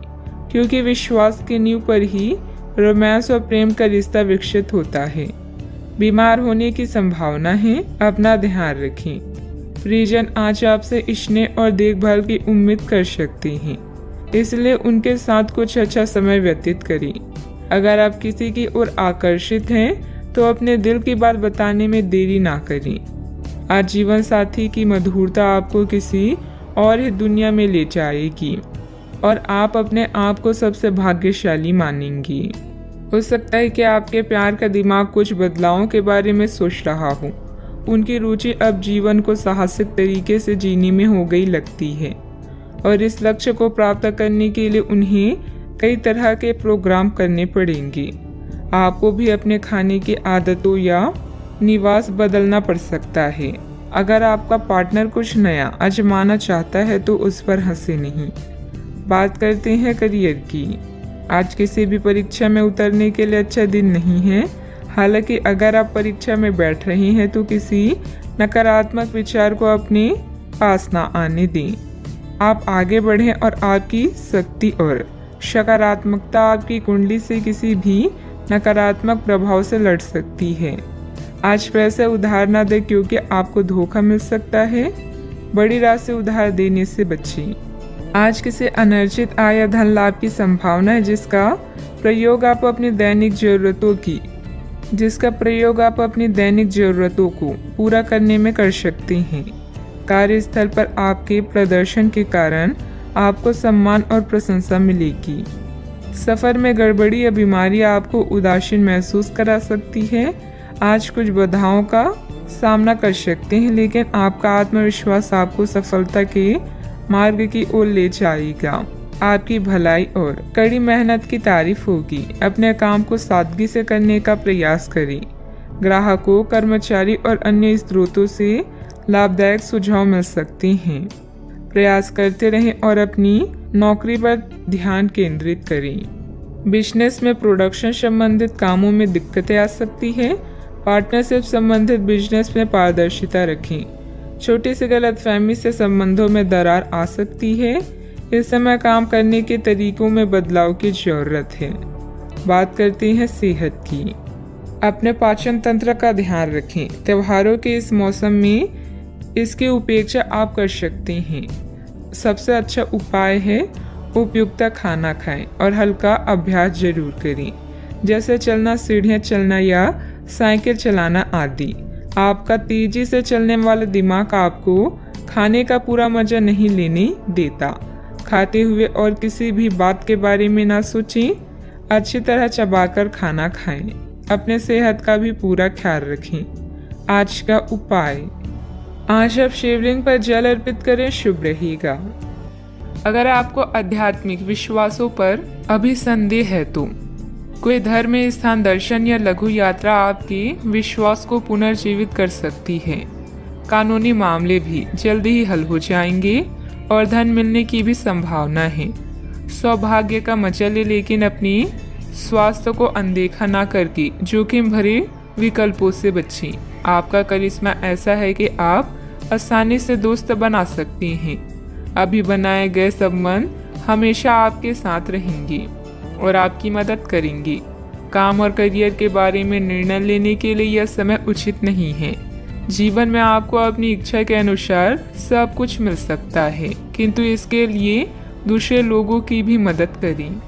क्योंकि विश्वास की नींव पर ही रोमांस और प्रेम का रिश्ता विकसित होता है। बीमार होने की संभावना है, अपना ध्यान रखें। परिजन आज आपसे स्नेह और देखभाल की उम्मीद कर सकते हैं, इसलिए उनके साथ कुछ अच्छा समय व्यतीत करें। अगर आप किसी की ओर आकर्षित हैं तो अपने दिल की बात बताने में देरी ना करें। आज जीवन साथी की मधुरता आपको किसी और ही दुनिया में ले जाएगी और आप अपने आप को सबसे भाग्यशाली मानेंगी। हो सकता है कि आपके प्यार का दिमाग कुछ बदलावों के बारे में सोच रहा हो। उनकी रुचि अब जीवन को साहसिक तरीके से जीने में हो गई लगती है और इस लक्ष्य को प्राप्त करने के लिए उन्हें कई तरह के प्रोग्राम करने पड़ेंगे। आपको भी अपने खाने की आदतों या निवास बदलना पड़ सकता है। अगर आपका पार्टनर कुछ नया आजमाना चाहता है तो उस पर हंसे नहीं। बात करते हैं करियर की। आज किसी भी परीक्षा में उतरने के लिए अच्छा दिन नहीं है। हालांकि अगर आप परीक्षा में बैठ रहे हैं तो किसी नकारात्मक विचार को अपने पास ना आने दें। आप आगे बढ़ें और आपकी शक्ति और सकारात्मकता आपकी कुंडली से किसी भी नकारात्मक प्रभाव से लड़ सकती है। आज पैसे उधार ना दें, क्योंकि आपको धोखा मिल सकता है। बड़ी राशि उधार देने से बचें। आज किसी अनर्जित आय या धन लाभ की संभावना है, जिसका प्रयोग आप अपनी दैनिक जरूरतों को पूरा करने में कर सकते हैं। कार्यस्थल पर आपके प्रदर्शन के कारण आपको सम्मान और प्रशंसा मिलेगी। सफर में गड़बड़ी या बीमारी आपको उदासीन महसूस करा सकती है। आज कुछ बाधाओं का सामना कर सकते हैं, लेकिन आपका आत्मविश्वास आपको सफलता के मार्ग की ओर ले जाएगा। आपकी भलाई और कड़ी मेहनत की तारीफ होगी। अपने काम को सादगी से करने का प्रयास करें। ग्राहकों, कर्मचारी और अन्य स्रोतों से लाभदायक सुझाव मिल सकते हैं। प्रयास करते रहें और अपनी नौकरी पर ध्यान केंद्रित करें। बिजनेस में प्रोडक्शन संबंधित कामों में दिक्कतें आ सकती है। पार्टनरशिप संबंधित बिजनेस में पारदर्शिता रखें। छोटी सी गलतफहमी से संबंधों में दरार आ सकती है। इस समय काम करने के तरीकों में बदलाव की जरूरत है। बात करते हैं सेहत की। अपने पाचन तंत्र का ध्यान रखें। त्योहारों के इस मौसम में इसकी उपेक्षा आप कर सकते हैं। सबसे अच्छा उपाय है उपयुक्त खाना खाएं और हल्का अभ्यास जरूर करें, जैसे चलना, सीढ़ियाँ चलना या साइकिल चलाना आदि। आपका तेजी से चलने वाला दिमाग आपको खाने का पूरा मजा नहीं लेने देता। खाते हुए और किसी भी बात के बारे में ना सोचें। अच्छी तरह चबाकर खाना खाएं। अपने सेहत का भी पूरा ख्याल रखें। आज का उपाय, आज आप शिवलिंग पर जल अर्पित करें, शुभ रहेगा। अगर आपको आध्यात्मिक विश्वासों पर अभी संदेह है तो कोई धर्म स्थान दर्शन या लघु यात्रा आपके विश्वास को पुनर्जीवित कर सकती है। कानूनी मामले भी जल्दी ही हल हो जाएंगे और धन मिलने की भी संभावना है। सौभाग्य का मजा ले, लेकिन अपनी स्वास्थ्य को अनदेखा ना करके जोखिम भरे विकल्पों से बचें। आपका करिश्मा ऐसा है कि आप आसानी से दोस्त बना सकते हैं। अभी बनाए गए संबंध हमेशा आपके साथ रहेंगे और आपकी मदद करेंगे। काम और करियर के बारे में निर्णय लेने के लिए यह समय उचित नहीं है। जीवन में आपको अपनी इच्छा के अनुसार सब कुछ मिल सकता है, किंतु इसके लिए दूसरे लोगों की भी मदद करें।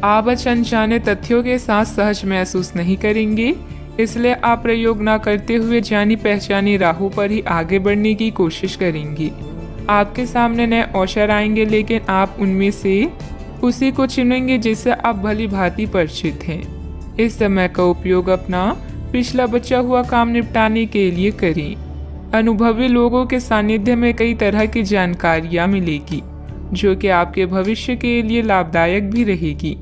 आप अनजाने तथ्यों के साथ सहज महसूस नहीं करेंगे। इसलिए आप प्रयोग ना करते हुए जानी पहचानी राहों पर ही आगे बढ़ने की कोशिश करेंगी। आपके सामने नए अवसर आएंगे, लेकिन आप उनमें से उसी को चुनेंगे जिससे आप भली भांति परिचित हैं। इस समय का उपयोग अपना पिछला बचा हुआ काम निपटाने के लिए करें। अनुभवी लोगों के सानिध्य में कई तरह की जानकारियां मिलेगी, जो कि आपके भविष्य के लिए लाभदायक भी रहेगी।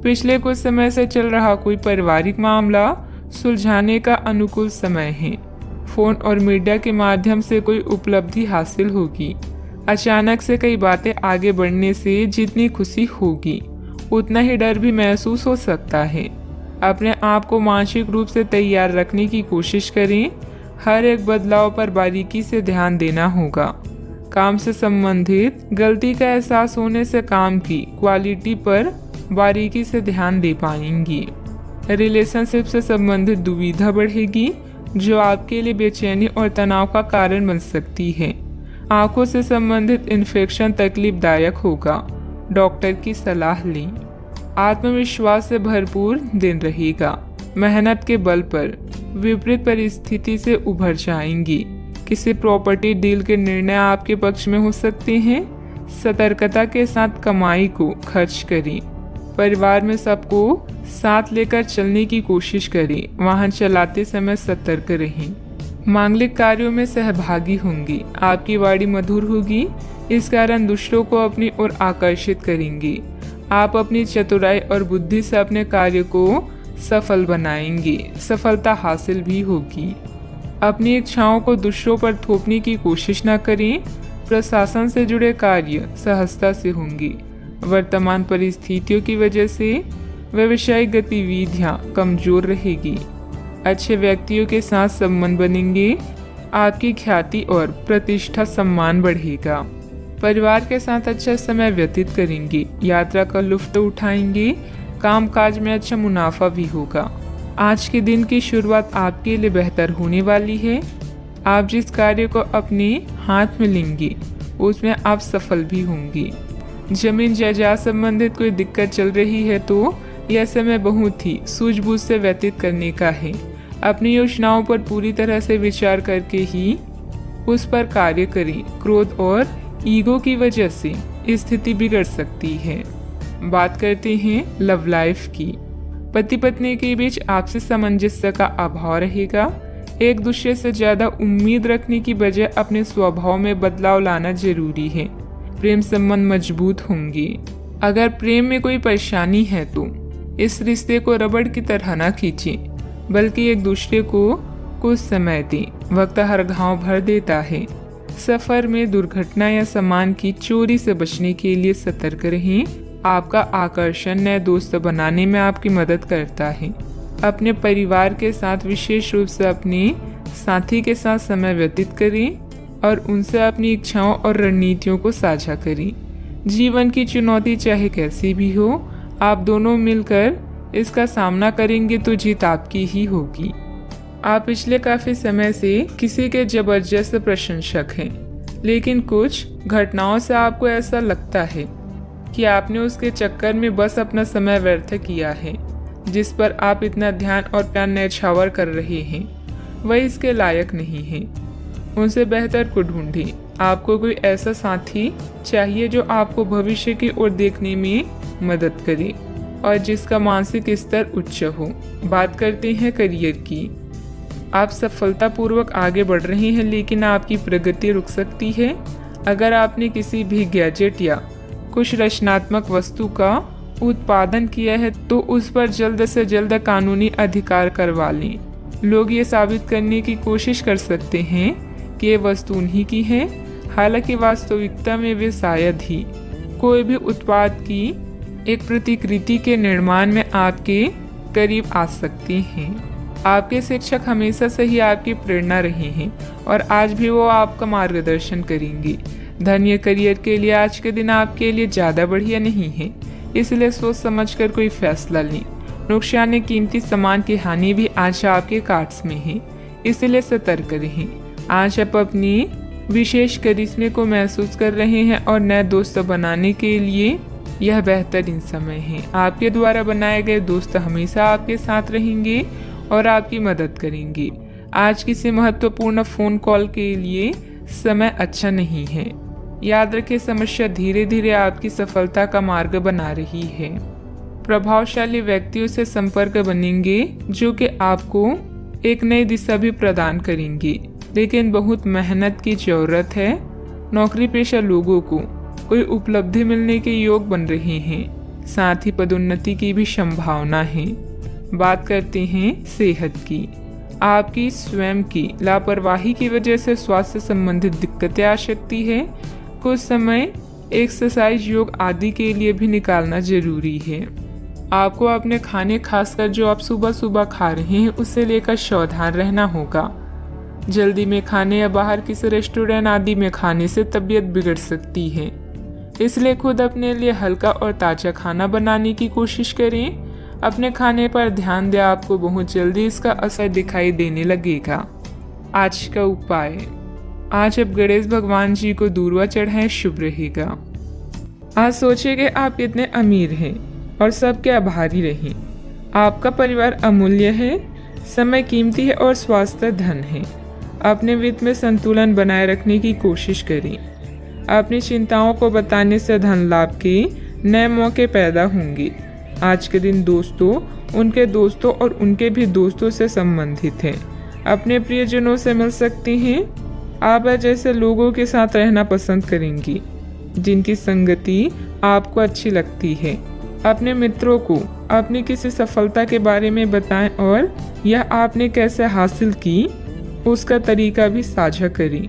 पिछले कुछ समय से चल रहा कोई पारिवारिक मामला सुलझाने का अनुकूल समय है। फोन और मीडिया के माध्यम से कोई उपलब्धि हासिल होगी। अचानक से कई बातें आगे बढ़ने से जितनी खुशी होगी, उतना ही डर भी महसूस हो सकता है। अपने आप को मानसिक रूप से तैयार रखने की कोशिश करें। हर एक बदलाव पर बारीकी से ध्यान देना होगा। काम से संबंधित गलती का एहसास होने से काम की क्वालिटी पर बारीकी से ध्यान दे पाएंगी। रिलेशनशिप से संबंधित दुविधा बढ़ेगी, जो आपके लिए बेचैनी और तनाव का कारण बन सकती है। आंखों से संबंधित इन्फेक्शन तकलीफदायक होगा। डॉक्टर की सलाह लें। आत्मविश्वास से भरपूर दिन रहेगा। मेहनत के बल पर विपरीत परिस्थिति से उभर जाएंगी। किसी प्रॉपर्टी डील के निर्णय आपके पक्ष में हो सकते हैं। सतर्कता के साथ कमाई को खर्च करें। परिवार में सबको साथ लेकर चलने की कोशिश करें। वाहन चलाते समय सतर्क रहें। मांगलिक कार्यों में सहभागी होंगी। आपकी वाणी मधुर होगी, इस कारण दूसरों को अपनी ओर आकर्षित करेंगी। आप अपनी चतुराई और बुद्धि से अपने कार्य को सफल बनाएंगे। सफलता हासिल भी होगी। अपनी इच्छाओं को दूसरों पर थोपने की कोशिश न करें। प्रशासन से जुड़े कार्य सहजता से होंगे। वर्तमान परिस्थितियों की वजह से व्यावसायिक गतिविधियां कमजोर रहेगी। अच्छे व्यक्तियों के साथ संबंध बनेंगे। आपकी ख्याति और प्रतिष्ठा सम्मान बढ़ेगा। परिवार के साथ अच्छा समय व्यतीत करेंगे। यात्रा का लुत्फ उठाएंगे। कामकाज में अच्छा मुनाफा भी होगा। आज के दिन की शुरुआत आपके लिए बेहतर होने वाली है। आप जिस कार्य को अपने हाथ में लेंगे, उसमें आप सफल भी होंगे। जमीन जायदाद संबंधित कोई दिक्कत चल रही है तो यह समय बहुत ही सूझबूझ से व्यतीत करने का है। अपनी योजनाओं पर पूरी तरह से विचार करके ही उस पर कार्य करें। क्रोध और ईगो की वजह से स्थिति बिगड़ सकती है। बात करते हैं लव लाइफ की। पति पत्नी के बीच आपसी सामंजस्य का अभाव रहेगा। एक दूसरे से ज्यादा उम्मीद रखने की बजाय अपने स्वभाव में बदलाव लाना जरूरी है। प्रेम संबंध मजबूत होंगे। अगर प्रेम में कोई परेशानी है तो इस रिश्ते को रबड़ की तरह न खींचें, बल्कि एक दूसरे को कुछ समय दें। वक्त हर घाव भर देता है। सफर में दुर्घटना या सामान की चोरी से बचने के लिए सतर्क रहें। आपका आकर्षण नए दोस्त बनाने में आपकी मदद करता है। अपने परिवार के साथ विशेष रूप से अपने साथी के साथ समय व्यतीत करें और उनसे अपनी इच्छाओं और रणनीतियों को साझा करें। जीवन की चुनौती चाहे कैसी भी हो, आप दोनों मिलकर इसका सामना करेंगे तो जीत आपकी ही होगी। आप पिछले काफी समय से किसी के जबरदस्त प्रशंसक हैं, लेकिन कुछ घटनाओं से आपको ऐसा लगता है कि आपने उसके चक्कर में बस अपना समय व्यर्थ किया है। जिस पर आप इतना ध्यान और प्यार न्यौछावर कर रहे हैं, वह इसके लायक नहीं है। उनसे बेहतर को ढूंढें। आपको कोई ऐसा साथी चाहिए जो आपको भविष्य की ओर देखने में मदद करे और जिसका मानसिक स्तर उच्च हो। बात करते हैं करियर की। आप सफलतापूर्वक आगे बढ़ रहे हैं, लेकिन आपकी प्रगति रुक सकती है। अगर आपने किसी भी गैजेट या कुछ रचनात्मक वस्तु का उत्पादन किया है तो उस पर जल्द से जल्द कानूनी अधिकार करवा लें। लोग ये साबित करने की कोशिश कर सकते हैं कि ये वस्तु उन्हीं की है, हालांकि वास्तविकता में वे शायद ही कोई भी उत्पाद की एक प्रतिकृति के निर्माण में आपके करीब आ सकते हैं। आपके शिक्षक हमेशा से ही आपकी प्रेरणा रहे हैं और आज भी वो आपका मार्गदर्शन करेंगे। धन या करियर के लिए आज के दिन आपके लिए ज़्यादा बढ़िया नहीं है, इसलिए सोच समझकर कोई फैसला लें। नुकसान या कीमती सामान की हानि भी आज आपके कार्ड्स में है, इसलिए सतर्क रहें। आज आप अपनी विशेष करिश्मे को महसूस कर रहे हैं और नए दोस्त बनाने के लिए यह बेहतरीन समय है। आपके द्वारा बनाए गए दोस्त हमेशा आपके साथ रहेंगे और आपकी मदद करेंगे। आज किसी महत्वपूर्ण फोन कॉल के लिए समय अच्छा नहीं है। याद रखें, समस्या धीरे धीरे आपकी सफलता का मार्ग बना रही है। प्रभावशाली व्यक्तियों से संपर्क बनेंगे जो कि आपको एक नई दिशा भी प्रदान करेंगे, लेकिन बहुत मेहनत की जरूरत है। नौकरी पेशा लोगों को कोई उपलब्धि मिलने के योग बन रहे हैं, साथ ही पदोन्नति की भी संभावना है। बात करते हैं सेहत की। आपकी स्वयं की लापरवाही की वजह से स्वास्थ्य संबंधित दिक्कतें आ सकती है। कुछ समय एक्सरसाइज, योग आदि के लिए भी निकालना जरूरी है। आपको अपने खाने, खासकर जो आप सुबह सुबह खा रहे हैं, उससे लेकर सावधान रहना होगा। जल्दी में खाने या बाहर किसी रेस्टोरेंट आदि में खाने से तबीयत बिगड़ सकती है, इसलिए खुद अपने लिए हल्का और ताज़ा खाना बनाने की कोशिश करें। अपने खाने पर ध्यान दें, आपको बहुत जल्दी इसका असर दिखाई देने लगेगा। आज का उपाय, आज आप गणेश भगवान जी को दूर्वा चढ़ाएं, शुभ रहेगा। आज सोचिए कि आप कितने अमीर हैं और सबके आभारी रहें। आपका परिवार अमूल्य है, समय कीमती है और स्वास्थ्य धन है। अपने वित्त में संतुलन बनाए रखने की कोशिश करें। अपनी चिंताओं को बताने से धन लाभ के नए मौके पैदा होंगे। आज के दिन दोस्तों, उनके दोस्तों और उनके भी दोस्तों से संबंधित हैं। अपने प्रियजनों से मिल सकते हैं। आप जैसे लोगों के साथ रहना पसंद करेंगी जिनकी संगति आपको अच्छी लगती है। अपने मित्रों को अपनी किसी सफलता के बारे में बताएं और यह आपने कैसे हासिल की उसका तरीका भी साझा करें।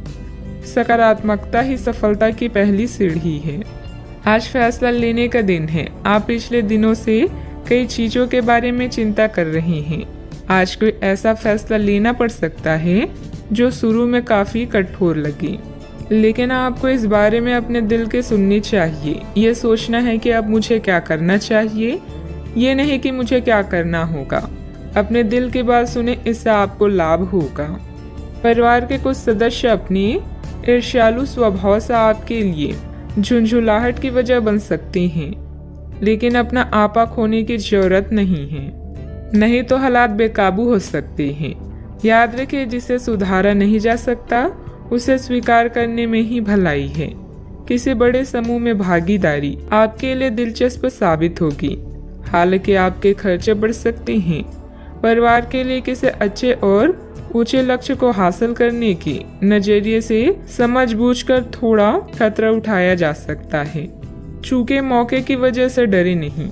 सकारात्मकता ही सफलता की पहली सीढ़ी है। आज फैसला लेने का दिन है। आप पिछले दिनों से कई चीजों के बारे में चिंता कर रहे हैं। आज कोई ऐसा फैसला लेना पड़ सकता है जो शुरू में काफी कठोर लगे, लेकिन आपको इस बारे में अपने दिल के सुननी चाहिए। ये सोचना है कि अब मुझे क्या करना चाहिए, ये नहीं कि मुझे क्या करना होगा। अपने दिल की बात सुने, इससे आपको लाभ होगा। परिवार के कुछ सदस्य अपनी ईर्ष्यालु स्वभाव से आपके लिए झुंझुलाहट की वजह बन सकते हैं, लेकिन अपना आपा खोने की जरूरत नहीं है, नहीं तो हालात बेकाबू हो सकते हैं। याद रखें, जिसे सुधारा नहीं जा सकता उसे स्वीकार करने में ही भलाई है। किसी बड़े समूह में भागीदारी आपके लिए दिलचस्प साबित होगी, हालांकि आपके खर्चे बढ़ सकते हैं। परिवार के लिए किसी अच्छे और ऊंचे लक्ष्य को हासिल करने के नजरिए से समझबूझकर थोड़ा खतरा उठाया जा सकता है। चूंकि मौके की वजह से डरे नहीं।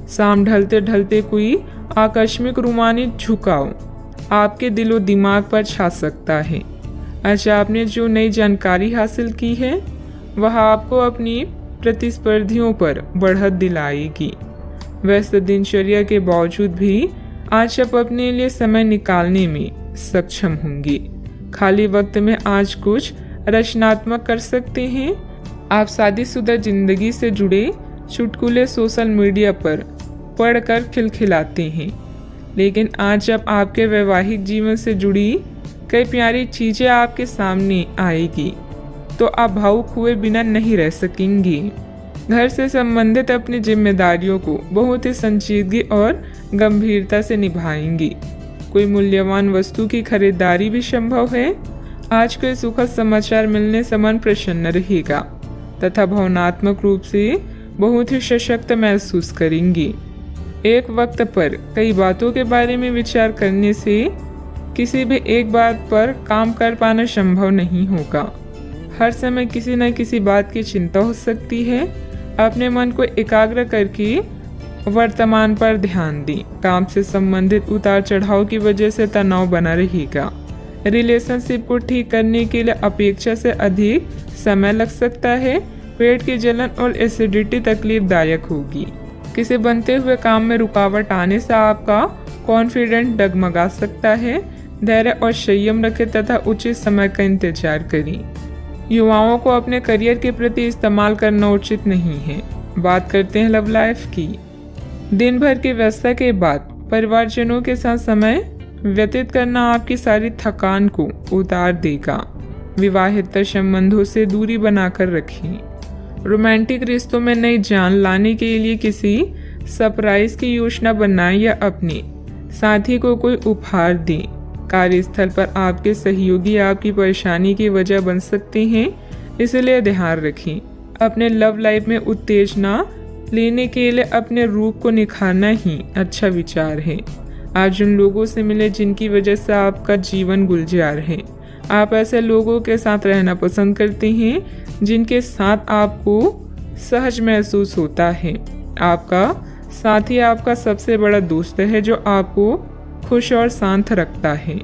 शाम ढलते ढलते कोई आकस्मिक रूमानी झुकाव आपके दिलो दिमाग पर छा सकता है। अच्छा, आपने जो नई जानकारी हासिल की है वह आपको अपनी प्रतिस्पर्धियों पर बढ़त दिलाएगी। व्यस्त दिनचर्या के बावजूद भी आज आप अपने लिए समय निकालने में सक्षम होंगे। खाली वक्त में आज कुछ रचनात्मक कर सकते हैं। आप शादीशुदा जिंदगी से जुड़े चुटकुले सोशल मीडिया पर पढ़कर खिलखिलाते हैं, लेकिन आज जब आपके वैवाहिक जीवन से जुड़ी कई प्यारी चीजें आपके सामने आएगी तो आप भावुक हुए बिना नहीं रह सकेंगे। घर से संबंधित अपनी जिम्मेदारियों को बहुत ही संजीदगी और गंभीरता से निभाएंगी। कोई मूल्यवान वस्तु की खरीदारी भी संभव है। आज कोई सुखद समाचार मिलने से मन प्रसन्न रहेगा तथा भावनात्मक रूप से बहुत ही सशक्त महसूस करेंगे। एक वक्त पर कई बातों के बारे में विचार करने से किसी भी एक बात पर काम कर पाना संभव नहीं होगा। हर समय किसी न किसी बात की चिंता हो सकती है। अपने मन को एकाग्र करके वर्तमान पर ध्यान दें। काम से संबंधित उतार चढ़ाव की वजह से तनाव बना रहेगा। रिलेशनशिप को ठीक करने के लिए अपेक्षा से अधिक समय लग सकता है। पेट की जलन और एसिडिटी तकलीफदायक होगी। किसी बनते हुए काम में रुकावट आने से आपका कॉन्फिडेंस डगमगा सकता है। धैर्य और संयम रखें तथा उचित समय का इंतजार करें। युवाओं को अपने करियर के प्रति इस्तेमाल करना उचित नहीं है। बात करते हैं लव लाइफ की। दिन भर की व्यस्तता के बाद परिवारजनों के साथ समय व्यतीत करना आपकी सारी थकान को उतार देगा। विवाहित संबंधों से दूरी बनाकर रखें। रोमांटिक रिश्तों में नई जान लाने के लिए किसी सरप्राइज की योजना बनाएं या अपने साथी को कोई उपहार दें। कार्यस्थल पर आपके सहयोगी आपकी परेशानी की वजह बन सकते हैं, इसलिए ध्यान रखें। अपने लव लाइफ में उत्तेजना लेने के लिए अपने रूप को निखारना ही अच्छा विचार है। आज उन लोगों से मिले जिनकी वजह से आपका जीवन गुलजार है। आप ऐसे लोगों के साथ रहना पसंद करते हैं जिनके साथ आपको सहज महसूस होता है। आपका साथी आपका सबसे बड़ा दोस्त है जो आपको खुश और शांत रखता है।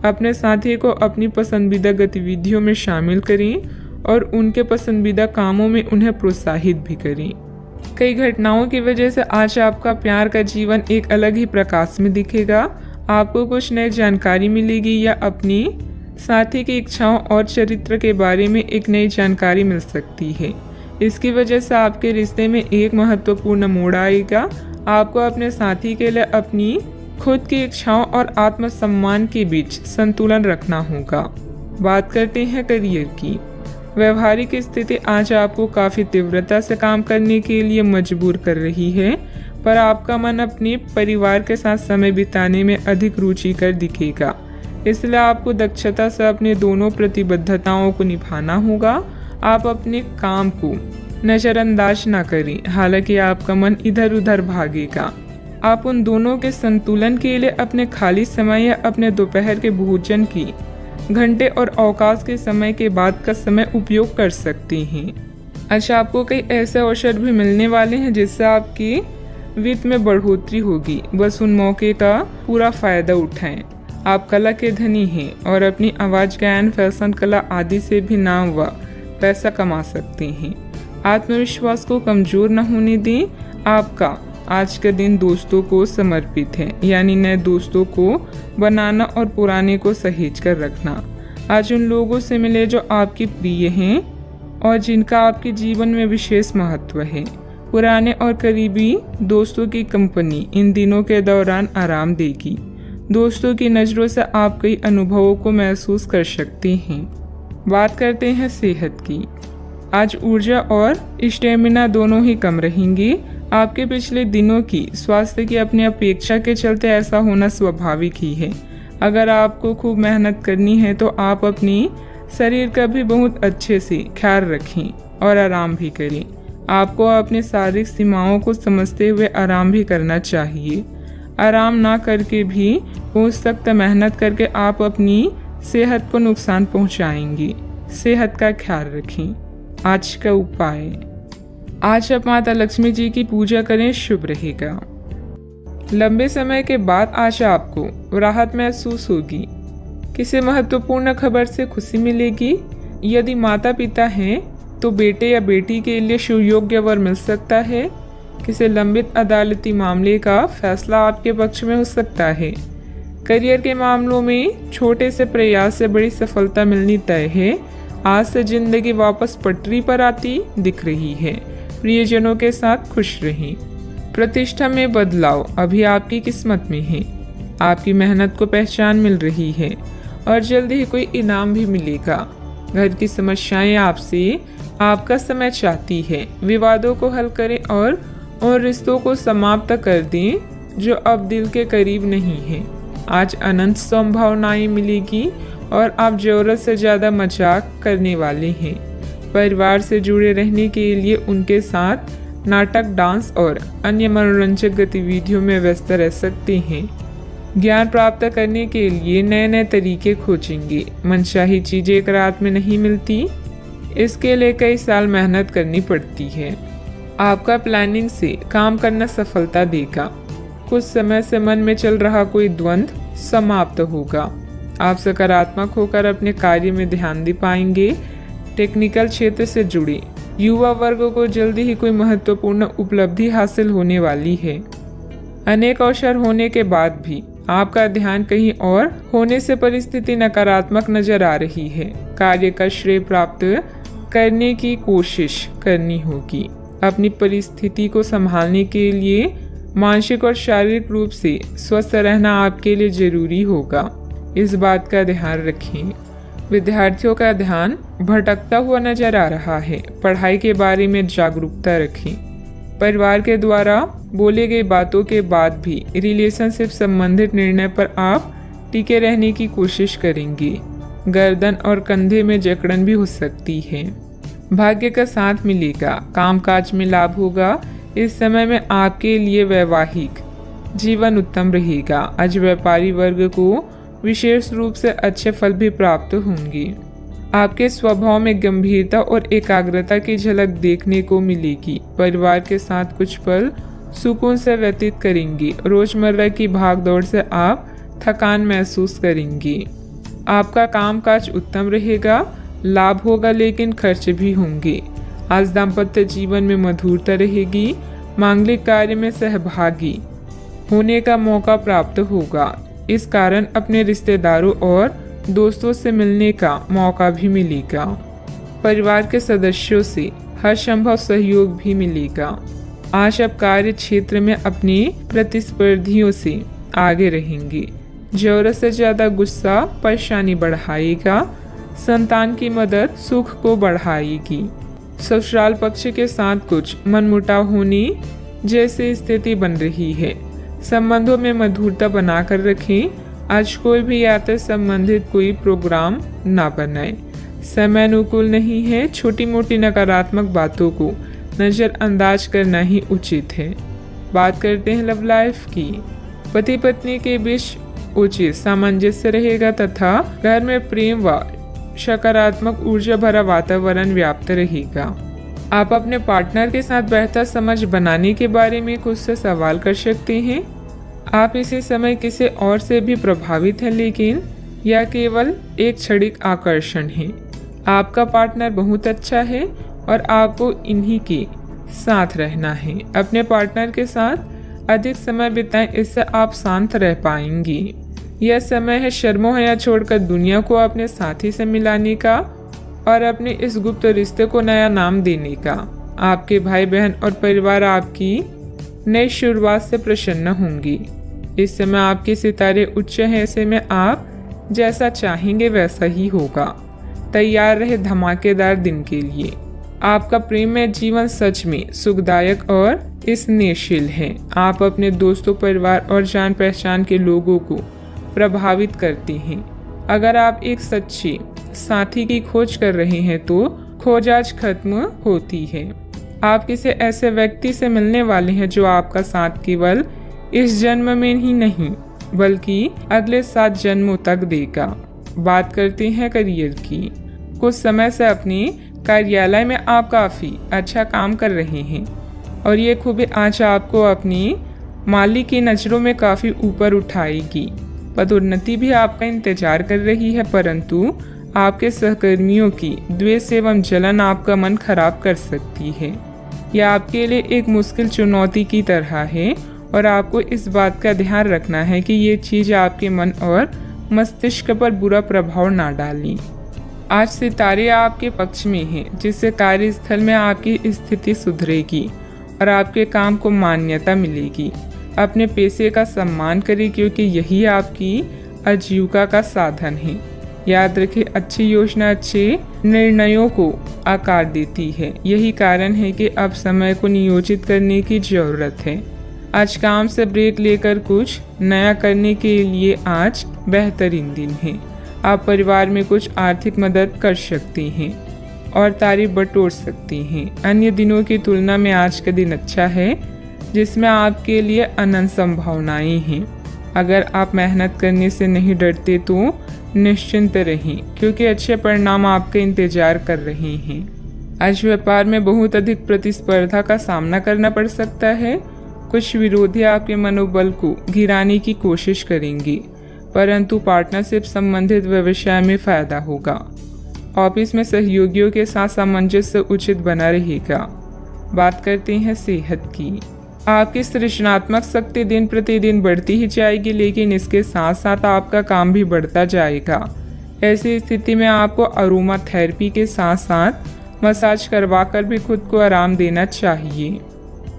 अपने साथी को अपनी पसंदीदा गतिविधियों में शामिल करें और उनके पसंदीदा कामों में उन्हें प्रोत्साहित भी करें। कई घटनाओं की वजह से आज आपका प्यार का जीवन एक अलग ही प्रकाश में दिखेगा। आपको कुछ नई जानकारी मिलेगी या अपनी साथी की इच्छाओं और चरित्र के बारे में एक नई जानकारी मिल सकती है। इसकी वजह से आपके रिश्ते में एक महत्वपूर्ण मोड़ आएगा। आपको अपने साथी के लिए अपनी खुद की इच्छाओं और आत्मसम्मान के बीच संतुलन रखना होगा। बात करते हैं करियर की। व्यवहारिक स्थिति आज आपको काफ़ी तीव्रता से काम करने के लिए मजबूर कर रही है, पर आपका मन अपने परिवार के साथ समय बिताने में अधिक रुचिकर दिखेगा। इसलिए आपको दक्षता से अपने दोनों प्रतिबद्धताओं को निभाना होगा। आप अपने काम को नज़रअंदाज ना करें, हालांकि आपका मन इधर उधर भागेगा। आप उन दोनों के संतुलन के लिए अपने खाली समय या अपने दोपहर के भोजन की घंटे और अवकाश के समय के बाद का समय उपयोग कर सकते हैं। अच्छा, आपको कई ऐसे अवसर भी मिलने वाले हैं जिससे आपकी वित्त में बढ़ोतरी होगी। बस उन मौके का पूरा फायदा उठाएं। आप कला के धनी हैं और अपनी आवाज़, गायन, फैशन, कला आदि से भी नाम व पैसा कमा सकते हैं। आत्मविश्वास को कमज़ोर न होने दें। आपका आज का दिन दोस्तों को समर्पित है, यानी नए दोस्तों को बनाना और पुराने को सहेज कर रखना। आज उन लोगों से मिले जो आपके प्रिय हैं और जिनका आपके जीवन में विशेष महत्व है। पुराने और करीबी दोस्तों की कंपनी इन दिनों के दौरान आराम देगी। दोस्तों की नज़रों से आप कई अनुभवों को महसूस कर सकते हैं। बात करते हैं सेहत की। आज ऊर्जा और स्टेमिना दोनों ही कम रहेंगी। आपके पिछले दिनों की स्वास्थ्य की अपनी अपेक्षा के चलते ऐसा होना स्वाभाविक ही है। अगर आपको खूब मेहनत करनी है तो आप अपनी शरीर का भी बहुत अच्छे से ख्याल रखें और आराम भी करें। आपको अपनी शारीरिक सीमाओं को समझते हुए आराम भी करना चाहिए। आराम ना करके भी बहुत सख्त मेहनत करके आप अपनी सेहत को नुकसान पहुंचाएंगे। सेहत का ख्याल रखें। आज का उपाय, आज आप माता लक्ष्मी जी की पूजा करें, शुभ रहेगा। लंबे समय के बाद आज आपको राहत महसूस होगी। किसी महत्वपूर्ण खबर से खुशी मिलेगी। यदि माता पिता हैं तो बेटे या बेटी के लिए सुयोग्य वर मिल सकता है। किसी लंबित अदालती मामले का फैसला आपके पक्ष में हो सकता है। करियर के मामलों में छोटे से प्रयास से बड़ी सफलता मिलनी तय है। आज से जिंदगी वापस पटरी पर आती दिख रही है। प्रियजनों के साथ खुश रहें। प्रतिष्ठा में बदलाव अभी आपकी किस्मत में है। आपकी मेहनत को पहचान मिल रही है और जल्दी ही कोई इनाम भी मिलेगा। घर की समस्याएं आपसे आपका समय चाहती है। विवादों को हल करें और उन रिश्तों को समाप्त कर दें जो अब दिल के करीब नहीं है। आज अनंत संभावनाएं मिलेगी और आप ज़रूरत से ज़्यादा मजाक करने वाले हैं। परिवार से जुड़े रहने के लिए उनके साथ नाटक, डांस और अन्य मनोरंजक गतिविधियों में व्यस्त रह सकते हैं। ज्ञान प्राप्त करने के लिए नए नए तरीके खोजेंगे। मनचाही चीज़ें एक रात में नहीं मिलती, इसके लिए कई साल मेहनत करनी पड़ती है। आपका प्लानिंग से काम करना सफलता देगा। कुछ समय से मन में चल रहा कोई द्वंद्व समाप्त होगा। आप सकारात्मक होकर अपने कार्य में ध्यान दे पाएंगे। टेक्निकल क्षेत्र से जुड़े युवा वर्ग को जल्दी ही कोई महत्वपूर्ण उपलब्धि हासिल होने वाली है। अनेक अवसर होने के बाद भी आपका ध्यान कहीं और होने से परिस्थिति नकारात्मक नजर आ रही है। कार्य का श्रेय प्राप्त करने की कोशिश करनी होगी। अपनी परिस्थिति को संभालने के लिए मानसिक और शारीरिक रूप से स्वस्थ रहना आपके लिए जरूरी होगा। इस बात का ध्यान रखें। विद्यार्थियों का ध्यान भटकता हुआ नजर आ रहा है। पढ़ाई के बारे में जागरूकता रखें। परिवार के द्वारा बोले गई बातों के बाद भी रिलेशनशिप संबंधित निर्णय पर आप टिके रहने की कोशिश करेंगे। गर्दन और कंधे में जकड़न भी हो सकती है। भाग्य का साथ मिलेगा, कामकाज में लाभ होगा। इस समय में आपके लिए वैवाहिक जीवन उत्तम रहेगा। आज व्यापारी वर्ग को विशेष रूप से अच्छे फल भी प्राप्त होंगे। आपके स्वभाव में गंभीरता और एकाग्रता की झलक देखने को मिलेगी। परिवार के साथ कुछ पल सुकून से व्यतीत करेंगे। रोजमर्रा की भागदौड़ से आप थकान महसूस करेंगे। आपका कामकाज उत्तम रहेगा, लाभ होगा लेकिन खर्च भी होंगे। आज दाम्पत्य जीवन में मधुरता रहेगी। मांगलिक कार्य में सहभागी होने का मौका प्राप्त होगा। इस कारण अपने रिश्तेदारों और दोस्तों से मिलने का मौका भी मिलेगा। परिवार के सदस्यों से हर संभव सहयोग भी मिलेगा। आज आप कार्य क्षेत्र में अपने प्रतिस्पर्धियों से आगे रहेंगे। जरूरत से ज्यादा गुस्सा परेशानी बढ़ाएगा। संतान की मदद सुख को बढ़ाएगी। ससुराल पक्ष के साथ कुछ मनमुटाव होने जैसी स्थिति बन रही है। संबंधों में मधुरता बनाकर रखें। आज कोई भी यात्रा संबंधित कोई प्रोग्राम ना बनाए। समय अनुकूल नहीं है। छोटी मोटी नकारात्मक बातों को नजरअंदाज करना ही उचित है। बात करते हैं लव लाइफ की। पति पत्नी के बीच उचित सामंजस्य रहेगा तथा घर में प्रेम व सकारात्मक ऊर्जा भरा वातावरण व्याप्त रहेगा। आप अपने पार्टनर के साथ बेहतर समझ बनाने के बारे में खुद से सवाल कर सकते हैं। आप इसी समय किसी और से भी प्रभावित हैं, लेकिन यह केवल एक क्षणिक आकर्षण है। आपका पार्टनर बहुत अच्छा है और आपको इन्हीं के साथ रहना है। अपने पार्टनर के साथ अधिक समय बिताएं, इससे आप शांत रह पाएंगे। यह समय है शर्मो हया छोड़कर दुनिया को अपने साथी से मिलाने का और अपने इस गुप्त रिश्ते को नया नाम देने का। आपके भाई बहन और परिवार आपकी नई शुरुआत से प्रसन्न होंगी। इस समय आपके सितारे उच्च हैं, ऐसे में आप जैसा चाहेंगे वैसा ही होगा। तैयार रहे धमाकेदार दिन के लिए। आपका प्रेम में जीवन सच में सुखदायक और स्नेहशील है। आप अपने दोस्तों, परिवार और जान पहचान के लोगों को प्रभावित करते हैं। अगर आप एक सच्चे साथी की खोज कर रहे हैं तो खोज आज खत्म होती है। आप किसी ऐसे व्यक्ति से मिलने वाले हैं जो आपका साथ केवल इस जन्म में ही नहीं बल्कि अगले 7 जन्मों तक देगा। बात करते हैं करियर की। कुछ समय से अपने कार्यालय में आप काफी अच्छा काम कर रहे हैं और ये खूबी आज आपको अपनी मालिक की नजरों में काफी ऊपर उठाएगी। पदोन्नति भी आपका इंतजार कर रही है, परंतु आपके सहकर्मियों की द्वेष एवं जलन आपका मन खराब कर सकती है। यह आपके लिए एक मुश्किल चुनौती की तरह है और आपको इस बात का ध्यान रखना है कि ये चीज आपके मन और मस्तिष्क पर बुरा प्रभाव ना डालें। आज सितारे आपके पक्ष में हैं, जिससे कार्यस्थल में आपकी स्थिति सुधरेगी और आपके काम को मान्यता मिलेगी। अपने पेशे का सम्मान करें क्योंकि यही आपकी आजीविका का साधन है। याद रखें, अच्छी योजना अच्छे निर्णयों को आकार देती है। यही कारण है कि अब समय को नियोजित करने की जरूरत है। आज काम से ब्रेक लेकर कुछ नया करने के लिए आज बेहतरीन दिन है। आप परिवार में कुछ आर्थिक मदद कर सकती हैं और तारीफ बटोर सकती हैं। अन्य दिनों की तुलना में आज का दिन अच्छा है, जिसमें आपके लिए अनंत संभावनाएं हैं। अगर आप मेहनत करने से नहीं डरते तो निश्चिंत रहें, क्योंकि अच्छे परिणाम आपका इंतजार कर रहे हैं। आज व्यापार में बहुत अधिक प्रतिस्पर्धा का सामना करना पड़ सकता है। कुछ विरोधी आपके मनोबल को गिराने की कोशिश करेंगे, परंतु पार्टनरशिप संबंधित व्यवसाय में फायदा होगा। ऑफिस में सहयोगियों के साथ सामंजस्य उचित बना रहेगा। बात करते हैं सेहत की। आपकी सृजनात्मक शक्ति दिन प्रतिदिन बढ़ती ही जाएगी, लेकिन इसके साथ साथ आपका काम भी बढ़ता जाएगा। ऐसी स्थिति में आपको अरोमा थेरेपी के साथ साथ मसाज करवाकर भी खुद को आराम देना चाहिए।